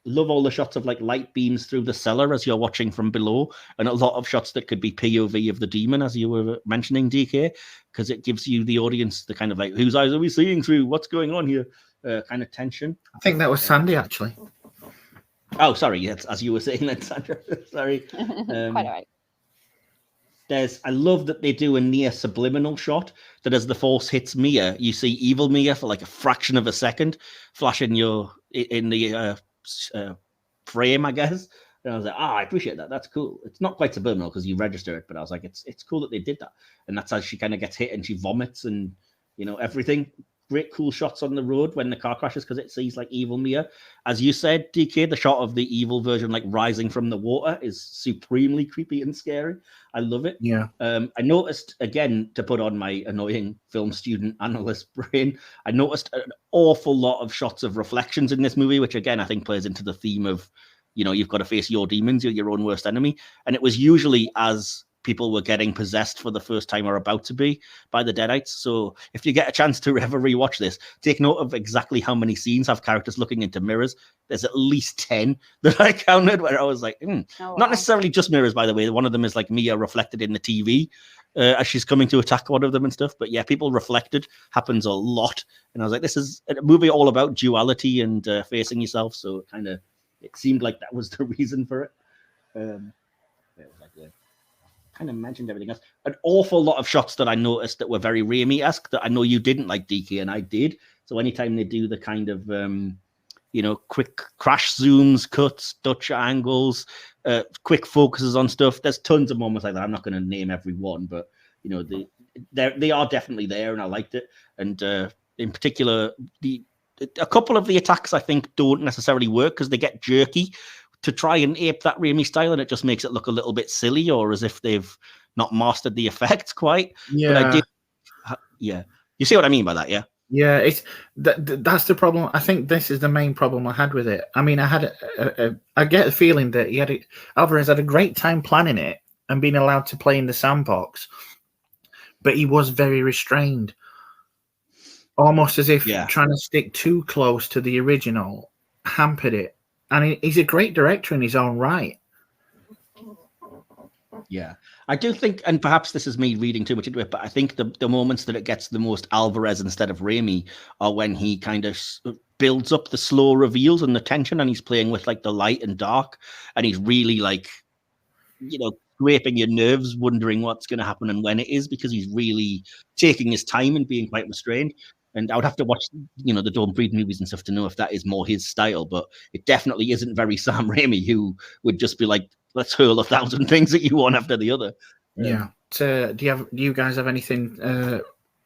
Love all the shots of like light beams through the cellar as you're watching from below, and a lot of shots that could be POV of the demon, as you were mentioning, DK, because it gives you the audience the kind of like, whose eyes are we seeing through? What's going on here? Kind of tension. I think that was Sandy actually. Oh, sorry. Yes, as you were saying then, Sandra. Sorry. Quite all right. I love that they do a near subliminal shot that as the force hits Mia, you see evil Mia for like a fraction of a second flash in the frame, I guess. And I was like, I appreciate that. That's cool. It's not quite subliminal because you register it, but I was like, it's cool that they did that. And that's how she kind of gets hit and she vomits and, you know, everything. Great cool shots on the road when the car crashes because it sees like evil Mia. As you said, DK, the shot of the evil version like rising from the water is supremely creepy and scary. I love it. Yeah. I noticed, again, to put on my annoying film student analyst brain, I noticed an awful lot of shots of reflections in this movie, which again, I think plays into the theme of, you know, you've got to face your demons, you're your own worst enemy. And it was usually as people were getting possessed for the first time or about to be by the Deadites. So if you get a chance to ever rewatch this, take note of exactly how many scenes have characters looking into mirrors. There's at least 10 that I counted where I was like, Not necessarily just mirrors, by the way. One of them is like Mia reflected in the TV as she's coming to attack one of them and stuff. But yeah, people reflected happens a lot. And I was like, this is a movie all about duality and facing yourself. So it seemed like that was the reason for it. Kind of mentioned everything else. An awful lot of shots that I noticed that were very Raimi-esque that I know you didn't like, DK, and I did. So anytime they do the kind of, quick crash zooms, cuts, Dutch angles, quick focuses on stuff, there's tons of moments like that. I'm not going to name every one, but, you know, they are definitely there, and I liked it. And in particular, a couple of the attacks, I think, don't necessarily work because they get jerky to try and ape that Raimi style, and it just makes it look a little bit silly or as if they've not mastered the effects quite. Yeah. But I did, yeah. You see what I mean by that, yeah? Yeah, it's that's the problem. I think this is the main problem I had with it. I mean, I get the feeling that Alvarez had a great time planning it and being allowed to play in the sandbox, but he was very restrained, almost as if trying to stick too close to the original hampered it. And he's a great director in his own right. Yeah, I do think, and perhaps this is me reading too much into it, but I think the moments that it gets the most Alvarez instead of Raimi are when he kind of builds up the slow reveals and the tension, and he's playing with like the light and dark, and he's really like, you know, scraping your nerves, wondering what's going to happen and when it is, because he's really taking his time and being quite restrained. And I would have to watch, you know, the Don't Breathe movies and stuff to know if that is more his style, but it definitely isn't very Sam Raimi, who would just be like, let's hurl 1,000 things at you one after the other. Yeah. So do you guys have anything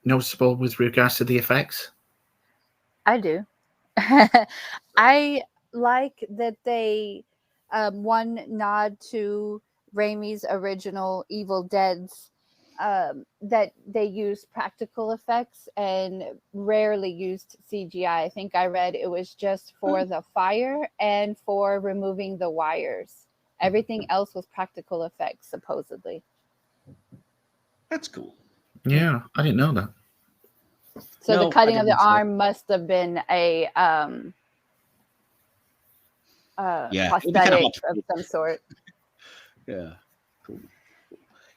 noticeable with regards to the effects? I do. I like that they one nod to Raimi's original Evil Dead's that they used practical effects and rarely used CGI. I think I read it was just for the fire and for removing the wires. Everything else was practical effects, supposedly. That's cool. Yeah, I didn't know that. So No, the cutting I of the didn't see it. arm must have been a Yeah, it would be kinda prosthetic hard to of some sort. Yeah, cool.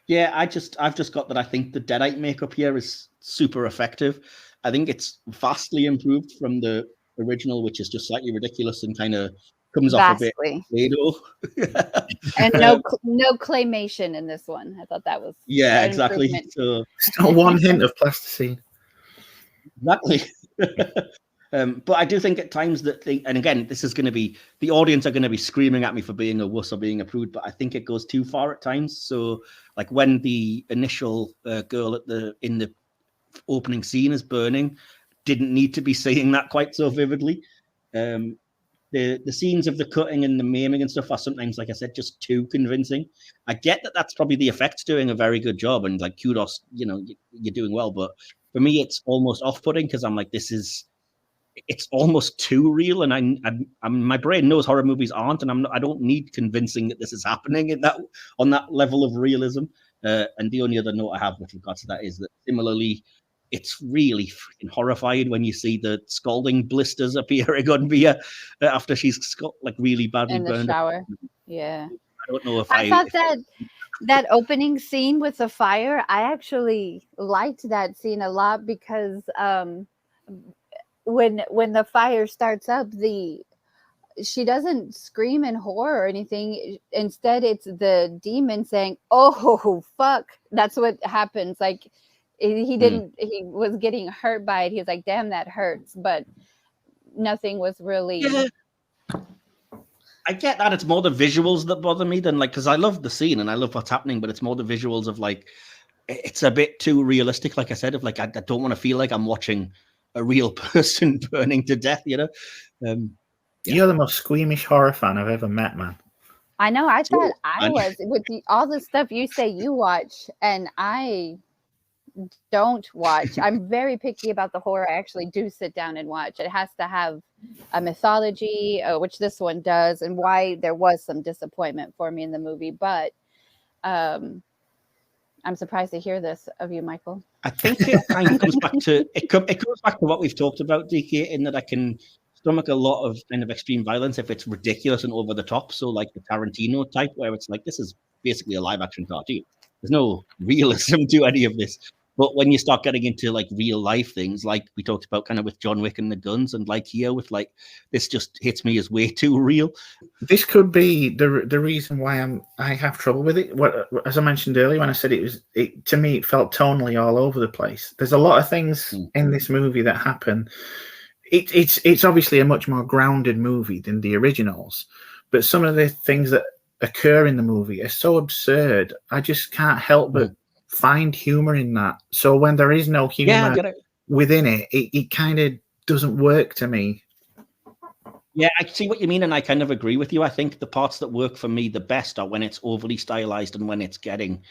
Yeah, I've just got that. I think the Deadite makeup here is super effective. I think it's vastly improved from the original, which is just slightly ridiculous and kind of comes off a bit Vastly. Play-Doh. And no claymation in this one. I thought that was Yeah, an exactly. improvement. So Still one hint of plasticine. exactly. But I do think at times that and again, this is going to be the audience are going to be screaming at me for being a wuss or being a prude, but I think it goes too far at times. So, like when the initial girl in the opening scene is burning, didn't need to be saying that quite so vividly. The scenes of the cutting and the maiming and stuff are sometimes, like I said, just too convincing. I get that that's probably the effects doing a very good job, and like kudos, you're doing well. But for me, it's almost off-putting because I'm like, it's almost too real, and my brain knows horror movies aren't, and I don't need convincing that this is happening on that level of realism. And the only other note I have with regards to that is that similarly, it's really freaking horrifying when you see the scalding blisters appearing on Mia after she's like really badly In the burned. shower. Yeah. I don't know if I thought that opening scene with the fire, I actually liked that scene a lot because when the fire starts up, she doesn't scream in horror or anything. Instead, it's the demon saying, "Oh fuck!" That's what happens. Like he didn't. He was getting hurt by it. He was like, "Damn, that hurts," but nothing was really. Yeah. I get that it's more the visuals that bother me than because I love the scene and I love what's happening, but it's more the visuals of it's a bit too realistic. Like I said, of I don't want to feel like I'm watching a real person burning to death. You're the most squeamish horror fan I've ever met, man. I know. I thought I was with all the stuff you say you watch, and I don't watch. I'm very picky about the horror I actually do sit down and watch. It has to have a mythology, which this one does, and why there was some disappointment for me in the movie. But I'm surprised to hear this of you, Michael. I think it kind of comes back to it goes back to what we've talked about, DK, in that I can stomach a lot of kind of extreme violence if it's ridiculous and over the top. So like the Tarantino type, where it's like this is basically a live action cartoon. There's no realism to any of this. But when you start getting into like real life things, like we talked about kind of with John Wick and the guns, and like here with this just hits me as way too real. This could be the reason why I have trouble with it. As I mentioned earlier, when I said to me, it felt tonally all over the place. There's a lot of things in this movie that happen. It's obviously a much more grounded movie than the originals, but some of the things that occur in the movie are so absurd. I just can't help but find humor in that. So when there is no humor within it kind of doesn't work to me. Yeah, I see what you mean, and I kind of agree with you. I think the parts that work for me the best are when it's overly stylized and when it's getting,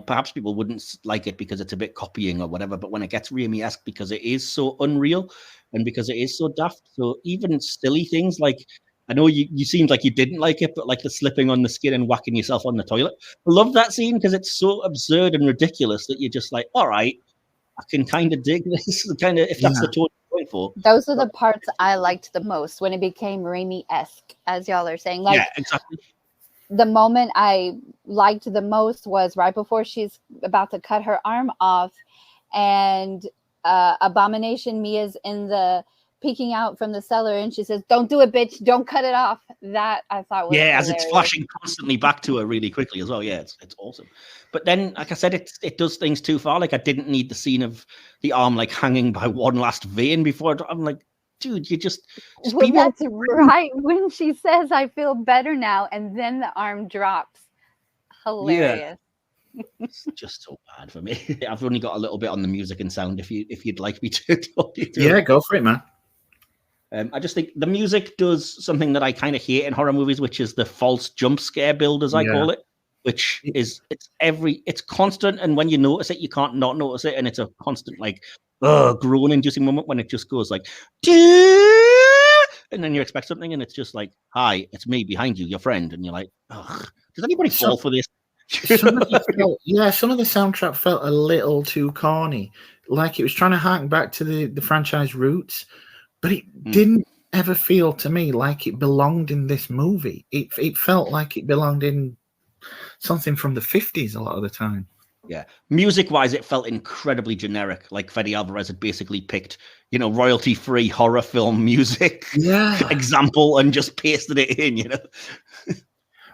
perhaps people wouldn't like it because it's a bit copying or whatever, but when it gets Raimi-esque because it is so unreal and because it is so daft. So even silly things like, I know you seemed like you didn't like it, but like the slipping on the skin and whacking yourself on the toilet. I love that scene because it's so absurd and ridiculous that you're just like, all right, I can kind of dig this. Kind of, if that's the tone you're going for. Those are the parts I liked the most when it became Raimi-esque, as y'all are saying. Like, yeah, exactly. The moment I liked the most was right before she's about to cut her arm off, and Abomination Mia's peeking out from the cellar, and she says, "Don't do it, bitch! Don't cut it off." That I thought was hilarious. As it's flashing constantly back to her really quickly as well. Yeah, it's awesome. But then, like I said, it does things too far. Like I didn't need the scene of the arm like hanging by one last vein before. I'm like, dude, you just well, that's right. When she says, "I feel better now," and then the arm drops. Hilarious. Yeah. It's just so bad for me. I've only got a little bit on the music and sound. If you'd like me to talk you through. Yeah, go for it, man. I just think the music does something that I kind of hate in horror movies, which is the false jump scare build, as I call it, which is it's constant, and when you notice it, you can't not notice it, and it's a constant like groan-inducing moment when it just goes like, and then you expect something, and it's just like, "Hi, it's me behind you, your friend," and you're like, "Ugh, does anybody fall for this?" some of the soundtrack felt a little too corny, like it was trying to harken back to the franchise roots, but it didn't ever feel to me like it belonged in this movie. It felt like it belonged in something from the 50s a lot of the time. Yeah, music-wise, it felt incredibly generic. Like Fede Alvarez had basically picked, royalty-free horror film music example and just pasted it in.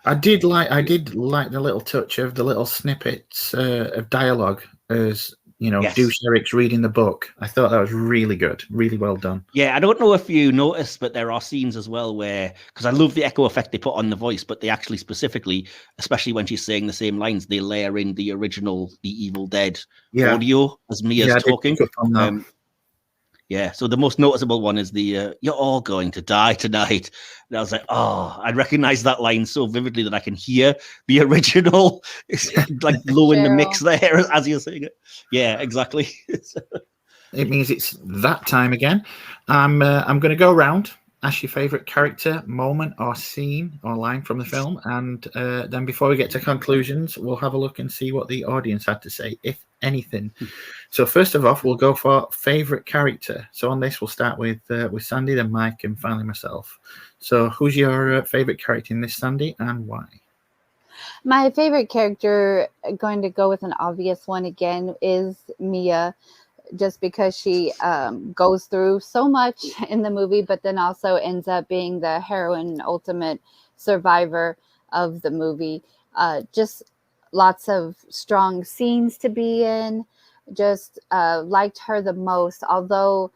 I did like the little touch of the little snippets of dialogue as Deuce Eric's reading the book. I thought that was really good, really well done. Yeah, I don't know if you noticed, but there are scenes as well where, because I love the echo effect they put on the voice, but they actually specifically, especially when she's saying the same lines, they layer in the original The Evil Dead audio as Mia's talking. Yeah, so the most noticeable one is the "You're all going to die tonight." And I was like, oh, I recognize that line so vividly that I can hear the original, like low in the mix there as you're saying it. Yeah, exactly. It means it's that time again. I'm going to go around, ask your favorite character, moment, or scene or line from the film, and then before we get to conclusions, we'll have a look and see what the audience had to say, if anything. So first of all, we'll go for favorite character. So on this, we'll start with Sandy, then Mike, and finally myself. So who's your favorite character in this, Sandy, and why? My favorite character, going to go with an obvious one again, is Mia, just because she goes through so much in the movie, but then also ends up being the heroine, ultimate survivor of the movie. Just lots of strong scenes to be in. Just liked her the most, although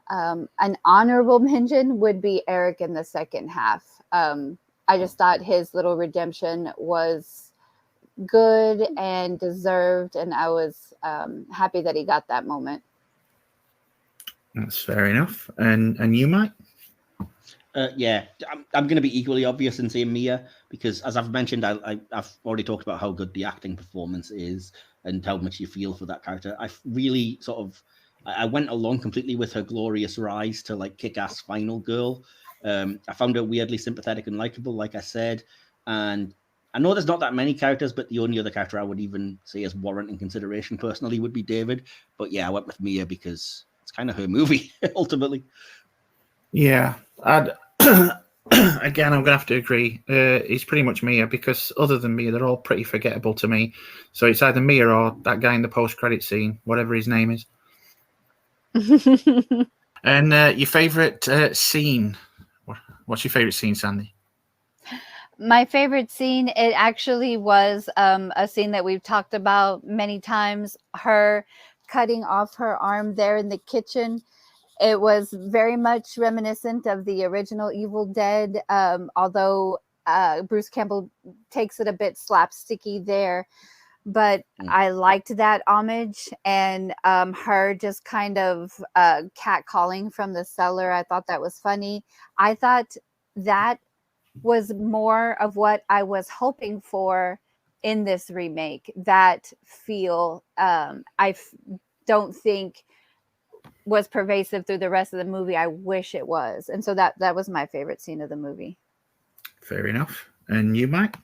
an honorable mention would be Eric in the second half. I just thought his little redemption was good and deserved, and I was happy that he got that moment. That's fair enough. And you, Mike? Yeah, I'm going to be equally obvious in saying Mia, because as I've mentioned, I've already talked about how good the acting performance is and how much you feel for that character. I really I went along completely with her glorious rise to like kick-ass final girl. I found her weirdly sympathetic and likable, like I said. And I know there's not that many characters, but the only other character I would even say is warranting consideration personally would be David. But yeah, I went with Mia because it's kind of her movie, ultimately. Yeah, again, I'm going to have to agree. It's pretty much Mia, because other than Mia, they're all pretty forgettable to me. So it's either Mia or that guy in the post-credit scene, whatever his name is. And your favorite scene? What's your favorite scene, Sandy? My favorite scene, it actually was a scene that we've talked about many times, her cutting off her arm there in the kitchen. It was very much reminiscent of the original Evil Dead, although Bruce Campbell takes it a bit slapsticky there. But I liked that homage, and her just kind of catcalling from the cellar. I thought that was funny. I thought that was more of what I was hoping for in this remake. That feel don't think was pervasive through the rest of the movie. I wish it was. And so that was my favorite scene of the movie. Fair enough. And you, Mike?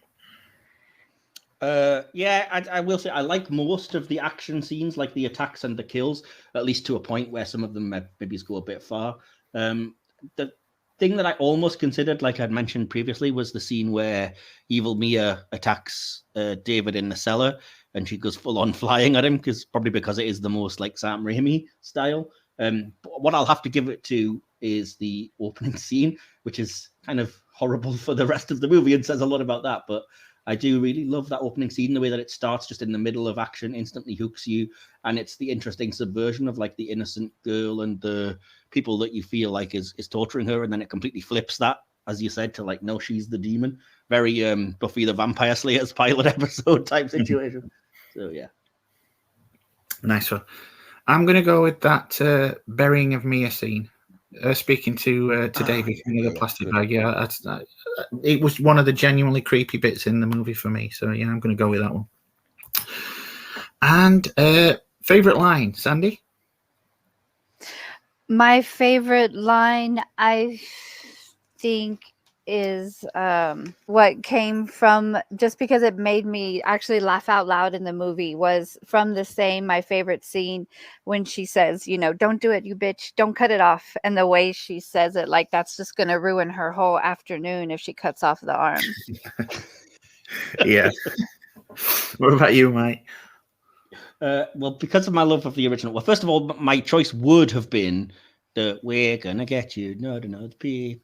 Yeah, I will say I like most of the action scenes, like the attacks and the kills, at least to a point where some of them maybe go a bit far. The thing that I almost considered, like I'd mentioned previously, was the scene where evil Mia attacks David in the cellar, and she goes full on flying at him, probably because it is the most like Sam Raimi style. But what I'll have to give it to is the opening scene, which is kind of horrible for the rest of the movie and says a lot about that. But I do really love that opening scene, the way that it starts just in the middle of action, instantly hooks you. And it's the interesting subversion of like the innocent girl and the people that you feel like is torturing her. And then it completely flips that, as you said, to like, no, she's the demon. Very Buffy the Vampire Slayer's pilot episode type situation. So, yeah. Nice one. I'm going to go with that burying of Mia scene. Speaking to David in the plastic bag, yeah, it was one of the genuinely creepy bits in the movie for me. So yeah, I'm going to go with that one. And favorite line, Sandy? My favorite line, I think, is what came from, just because it made me actually laugh out loud in the movie, was from the same, my favorite scene, when she says, you know, don't do it, you bitch, don't cut it off. And the way she says it, like that's just going to ruin her whole afternoon if she cuts off the arm. Yeah. What about you, Mike? Well, because of my love of the original, well, first of all, my choice would have been the "We're gonna get you, no,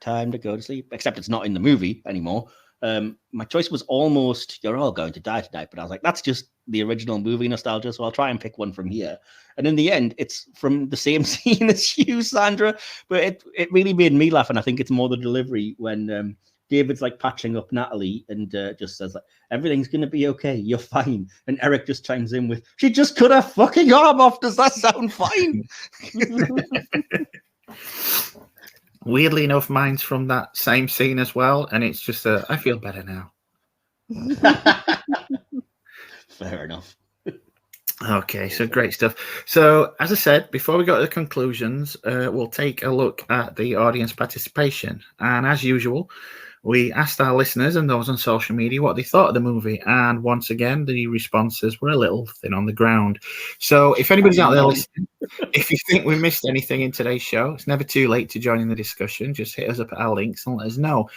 time to go to sleep," except it's not in the movie anymore. My choice was almost "You're all going to die tonight," but I was like, that's just the original movie nostalgia, so I'll try and pick one from here. And in the end, it's from the same scene as you, Sandra, but it really made me laugh, and I think it's more the delivery when David's like patching up Natalie and just says like, everything's gonna be okay, you're fine. And Eric just chimes in with, she just cut her fucking arm off. Does that sound fine? Weirdly enough, mine's from that same scene as well, and it's just I feel better now. Fair enough. Okay, so great stuff. So, as I said, before we go to the conclusions, we'll take a look at the audience participation. And as usual, we asked our listeners and those on social media what they thought of the movie. And once again, the responses were a little thin on the ground. So if anybody's out there listening, if you think we missed anything in today's show, it's never too late to join in the discussion. Just hit us up at our links and let us know.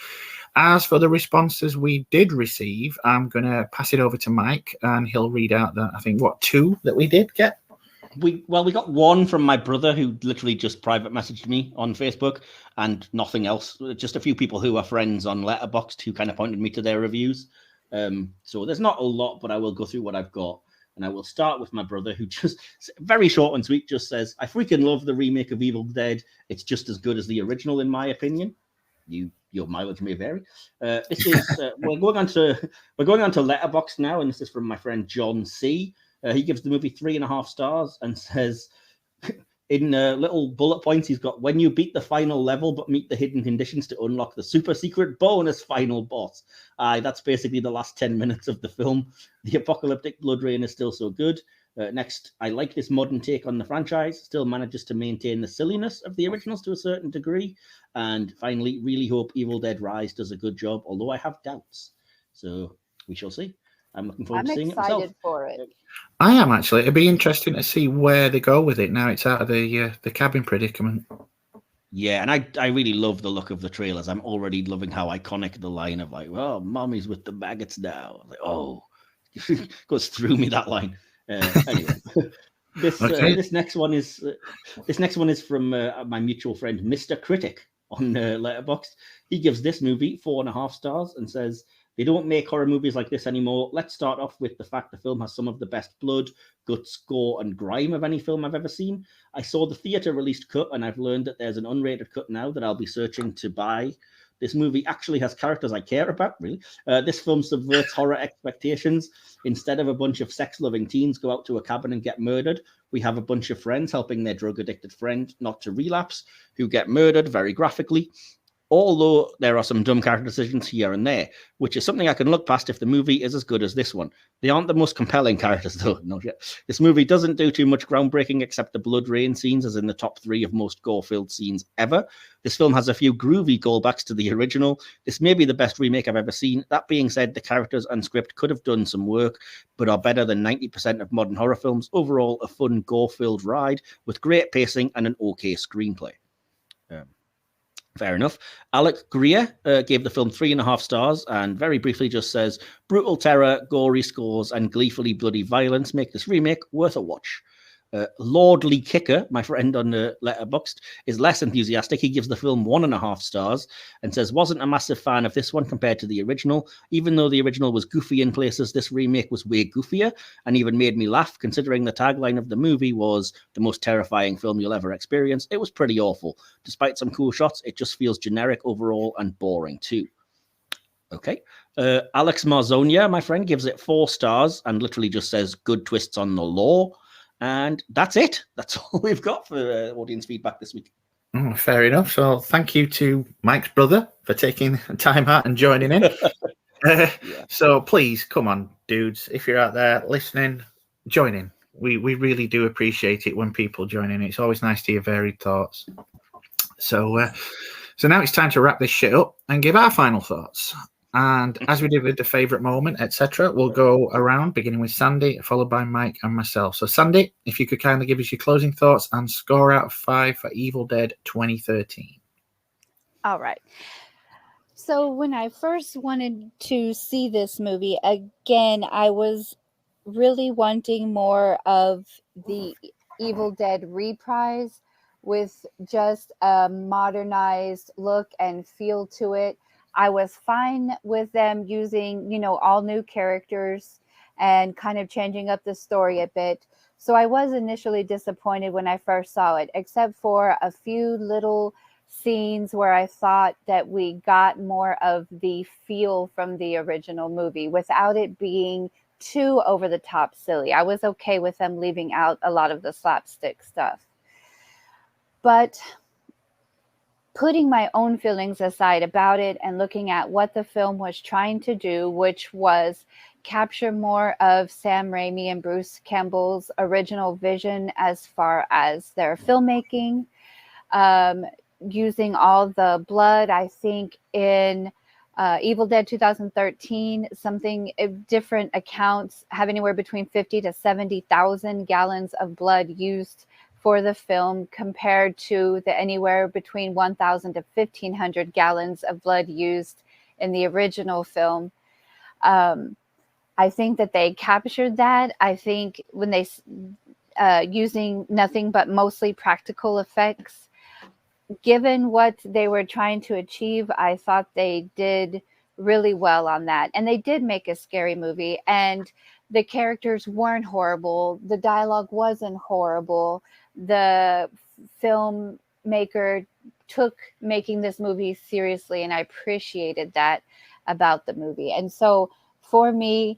As for the responses we did receive, I'm going to pass it over to Mike, and he'll read out the, I think, what, 2 that we did get? We got one from my brother who literally just private messaged me on Facebook and nothing else. Just a few people who are friends on Letterboxd who kind of pointed me to their reviews. So there's not a lot, but I will go through what I've got. And I will start with my brother, who just, very short and sweet, just says, I freaking love the remake of Evil Dead. It's just as good as the original, in my opinion. Your mileage may vary. This is we're going on to Letterboxd now, and this is from my friend John C. He gives the movie 3.5 stars and says, in little bullet points, he's got, when you beat the final level but meet the hidden conditions to unlock the super secret bonus final boss. That's basically the last 10 minutes of the film. The apocalyptic blood rain is still so good. Next, I like this modern take on the franchise. Still manages to maintain the silliness of the originals to a certain degree. And finally, really hope Evil Dead Rise does a good job, although I have doubts. So we shall see. I'm looking forward to seeing it myself. I'm excited for it. I am actually. It'd be interesting to see where they go with it now it's out of the cabin predicament. Yeah, and I really love the look of the trailers. I'm already loving how iconic the line of like, well, mommy's with the maggots now. Like, oh, goes through me, that line. Anyway, this next one is from my mutual friend Mr. Critic on Letterboxd. He gives this movie 4.5 stars and says, they don't make horror movies like this anymore. Let's start off with the fact the film has some of the best blood, guts, gore, and grime of any film I've ever seen. I saw the theater released cut, and I've learned that there's an unrated cut now that I'll be searching to buy. This movie actually has characters I care about, really. This film subverts horror expectations. Instead of a bunch of sex-loving teens go out to a cabin and get murdered, we have a bunch of friends helping their drug-addicted friend not to relapse, who get murdered very graphically. Although there are some dumb character decisions here and there, which is something I can look past if the movie is as good as this one. They aren't the most compelling characters, though. Not yet. This movie doesn't do too much groundbreaking except the blood rain scenes, as in the top 3 of most gore-filled scenes ever. This film has a few groovy callbacks to the original. This may be the best remake I've ever seen. That being said, the characters and script could have done some work, but are better than 90% of modern horror films. Overall, a fun gore-filled ride with great pacing and an okay screenplay. Fair enough. Alec Greer gave the film 3.5 stars and very briefly just says, brutal terror, gory scores, and gleefully bloody violence make this remake worth a watch. Lordly Kicker, my friend on the Letterboxd, is less enthusiastic. He gives the film 1.5 stars and says, wasn't a massive fan of this one compared to the original. Even though the original was goofy in places, this remake was way goofier and even made me laugh, considering the tagline of the movie was the most terrifying film you'll ever experience. It was pretty awful. Despite some cool shots, it just feels generic overall and boring too. Okay. Alex Marzonia, my friend, gives it 4 stars and literally just says good twists on the law. And that's it. That's all we've got for audience feedback this week. Oh, fair enough. So thank you to Mike's brother for taking time out and joining in. Yeah. So please, come on, dudes. If you're out there listening, join in. We really do appreciate it when people join in. It's always nice to hear varied thoughts. So So now it's time to wrap this shit up and give our final thoughts. And as we did with the favourite moment, etc., we'll go around, beginning with Sandy, followed by Mike and myself. So, Sandy, if you could kindly give us your closing thoughts and score out of 5 for Evil Dead 2013. All right. So when I first wanted to see this movie, again, I was really wanting more of the Evil Dead reprise with just a modernized look and feel to it. I was fine with them using, all new characters and kind of changing up the story a bit. So I was initially disappointed when I first saw it, except for a few little scenes where I thought that we got more of the feel from the original movie without it being too over the top silly. I was okay with them leaving out a lot of the slapstick stuff. But putting my own feelings aside about it and looking at what the film was trying to do, which was capture more of Sam Raimi and Bruce Campbell's original vision as far as their filmmaking, using all the blood, I think in Evil Dead 2013, something different accounts have anywhere between 50 to 70,000 gallons of blood used for the film compared to the anywhere between 1,000 to 1,500 gallons of blood used in the original film. I think that they captured that. I think when they using nothing but mostly practical effects, given what they were trying to achieve, I thought they did really well on that. And they did make a scary movie, and the characters weren't horrible. The dialogue wasn't horrible. The filmmaker took making this movie seriously, and I appreciated that about the movie. And so for me,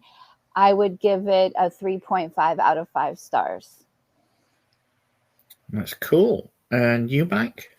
I would give it a 3.5 out of 5 stars. That's cool. And you, Mike?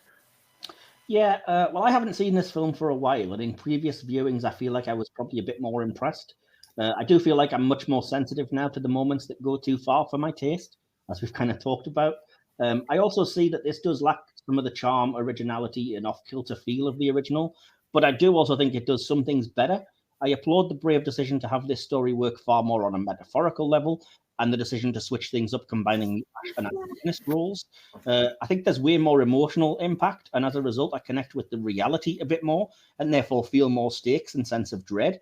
Yeah, well, I haven't seen this film for a while, and in previous viewings, I feel like I was probably a bit more impressed. I do feel like I'm much more sensitive now to the moments that go too far for my taste, as we've kind of talked about. I also see that this does lack some of the charm, originality, and off-kilter feel of the original, but I do also think it does some things better. I applaud the brave decision to have this story work far more on a metaphorical level, and the decision to switch things up, combining the Ash and antagonist roles. I think there's way more emotional impact, and as a result, I connect with the reality a bit more, and therefore feel more stakes and sense of dread.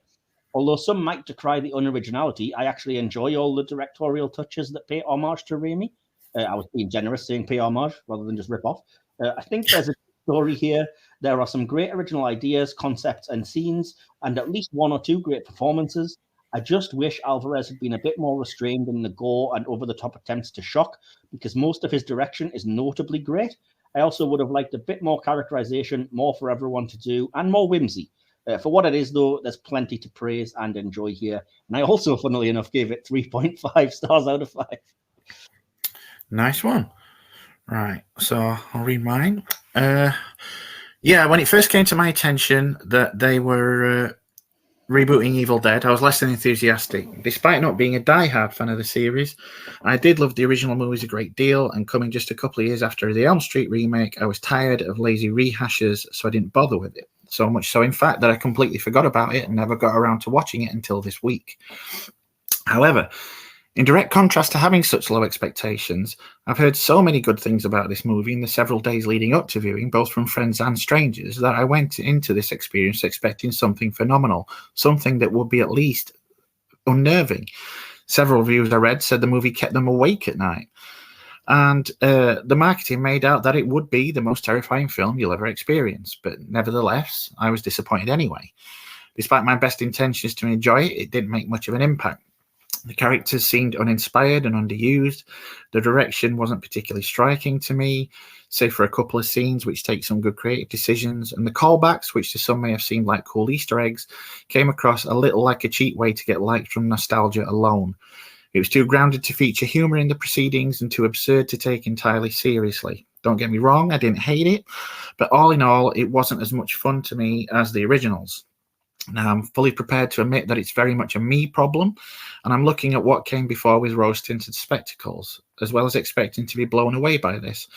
Although some might decry the unoriginality, I actually enjoy all the directorial touches that pay homage to Raimi. I was being generous saying pay homage rather than just rip off. I think there's a story here. There are some great original ideas, concepts, and scenes, and at least one or two great performances. I just wish Alvarez had been a bit more restrained in the gore and over-the-top attempts to shock, because most of his direction is notably great. I also would have liked a bit more characterization, more for everyone to do, and more whimsy. For what it is, though, there's plenty to praise and enjoy here. And I also, funnily enough, gave it 3.5 stars out of 5. Nice one. Right, so I'll read mine. Yeah, when it first came to my attention that they were rebooting Evil Dead, I was less than enthusiastic. Despite not being a die-hard fan of the series, I did love the original movies a great deal, and coming just a couple of years after the Elm Street remake, I was tired of lazy rehashes, so I didn't bother with it. So much so, in fact, that I completely forgot about it and never got around to watching it until this week. However, in direct contrast to having such low expectations, I've heard so many good things about this movie in the several days leading up to viewing, both from friends and strangers, that I went into this experience expecting something phenomenal, something that would be at least unnerving. Several reviews I read said the movie kept them awake at night. And the marketing made out that it would be the most terrifying film you'll ever experience. But nevertheless, I was disappointed anyway. Despite my best intentions to enjoy it, it didn't make much of an impact. The characters seemed uninspired and underused. The direction wasn't particularly striking to me, save for a couple of scenes which take some good creative decisions. And the callbacks, which to some may have seemed like cool Easter eggs, came across a little like a cheap way to get liked from nostalgia alone. It was too grounded to feature humor in the proceedings and too absurd to take entirely seriously. Don't get me wrong, I didn't hate it, but all in all, it wasn't as much fun to me as the originals. Now, I'm fully prepared to admit that it's very much a me problem, and I'm looking at what came before with rose-tinted spectacles, as well as expecting to be blown away by this.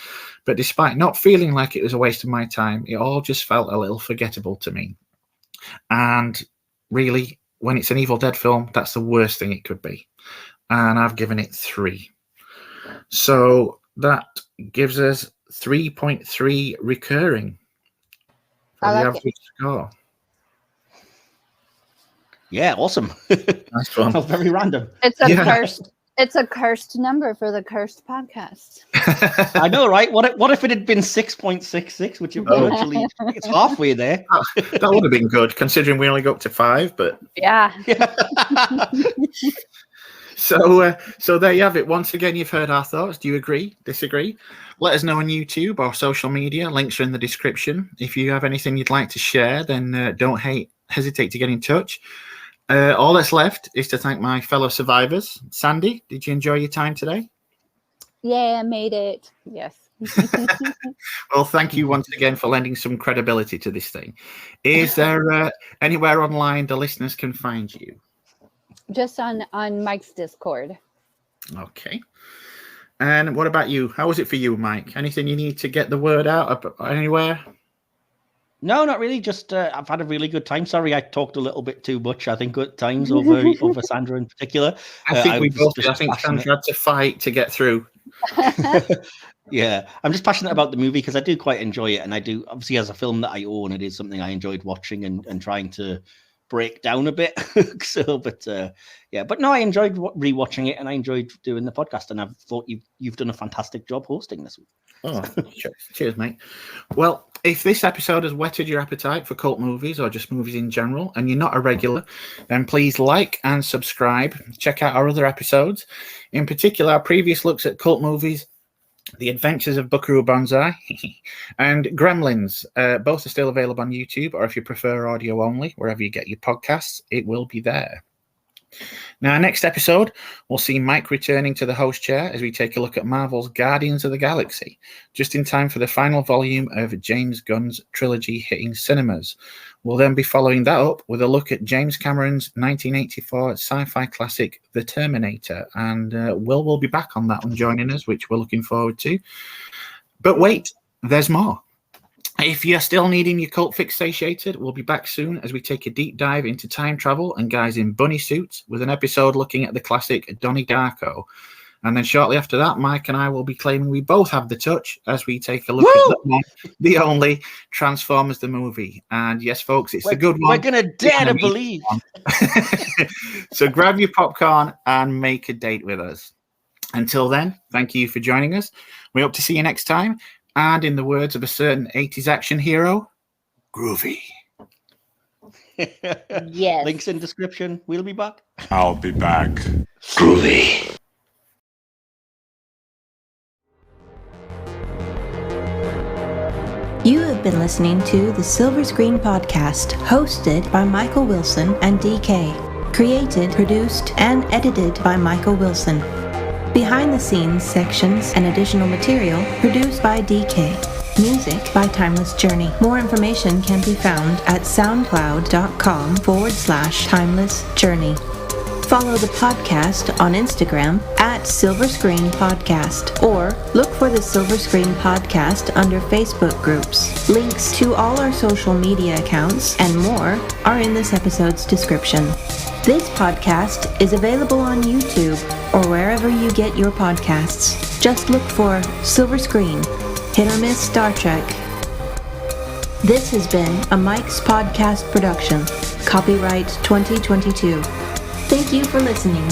But despite not feeling like it was a waste of my time, it all just felt a little forgettable to me. And really, when it's an Evil Dead film, that's the worst thing it could be. And I've given it 3. So that gives us 3.3 recurring for I the like average score. Yeah, awesome. Nice one. How very random. It's a Yeah. cursed. It's a cursed number for the cursed podcast. I know, right? What if it had been 6.66, which is virtually it's halfway there. That would have been good, considering we only got up to 5. But Yeah. so there you have it. Once again, you've heard our thoughts. Do you agree? Disagree? Let us know on YouTube or social media. Links are in the description. If you have anything you'd like to share, then don't hesitate to get in touch. All that's left is to thank my fellow survivors. Sandy, did you enjoy your time today? Yeah, I made it. Yes. Well, thank you once again for lending some credibility to this thing. Is there anywhere online the listeners can find you? Just on Mike's Discord. Okay. And what about you? How was it for you, Mike? Anything you need to get the word out anywhere? No, not really. Just I've had a really good time. Sorry, I talked a little bit too much. I think at times over Sandra in particular. I think we both. just I think passionate. Sandra had to fight to get through. Yeah, I'm just passionate about the movie because I do quite enjoy it, and I do obviously as a film that I own, it is something I enjoyed watching and trying to break down a bit. But no, I enjoyed rewatching it, and I enjoyed doing the podcast, and I thought you've done a fantastic job hosting this week. Oh, cheers, mate. Well, if this episode has whetted your appetite for cult movies or just movies in general, and you're not a regular, then please like and subscribe. Check out our other episodes. In particular, our previous looks at cult movies, The Adventures of Buckaroo Banzai, and Gremlins. Both are still available on YouTube, or if you prefer audio only, wherever you get your podcasts, it will be there. Now, next episode, we'll see Mike returning to the host chair as we take a look at Marvel's Guardians of the Galaxy, just in time for the final volume of James Gunn's trilogy hitting cinemas. We'll then be following that up with a look at James Cameron's 1984 sci-fi classic, The Terminator, and Will will be back on that one joining us, which we're looking forward to. But wait, there's more. If you're still needing your cult fix satiated, we'll be back soon as we take a deep dive into time travel and guys in bunny suits with an episode looking at the classic Donnie Darko. And then shortly after that, Mike and I will be claiming we both have the touch as we take a look at the only Transformers the movie. And yes, folks, it's the good one. We're going to dare to believe. So grab your popcorn and make a date with us. Until then, thank you for joining us. We hope to see you next time. And in the words of a certain 80s action hero, groovy. Yes. Links in description. We'll be back. I'll be back. Groovy. You have been listening to the Silver Screen Podcast, hosted by Michael Wilson and DK. Created, produced, and edited by Michael Wilson. Behind the scenes sections and additional material produced by DK. Music by Timeless Journey. More information can be found at soundcloud.com/Timeless Journey. Follow the podcast on Instagram at Silver Screen Podcast, or look for the Silver Screen Podcast under Facebook groups. Links to all our social media accounts and more are in this episode's description. This podcast is available on YouTube or wherever you get your podcasts. Just look for Silver Screen, Hit or Miss Star Trek. This has been a Mike's Podcast production. Copyright 2022. Thank you for listening.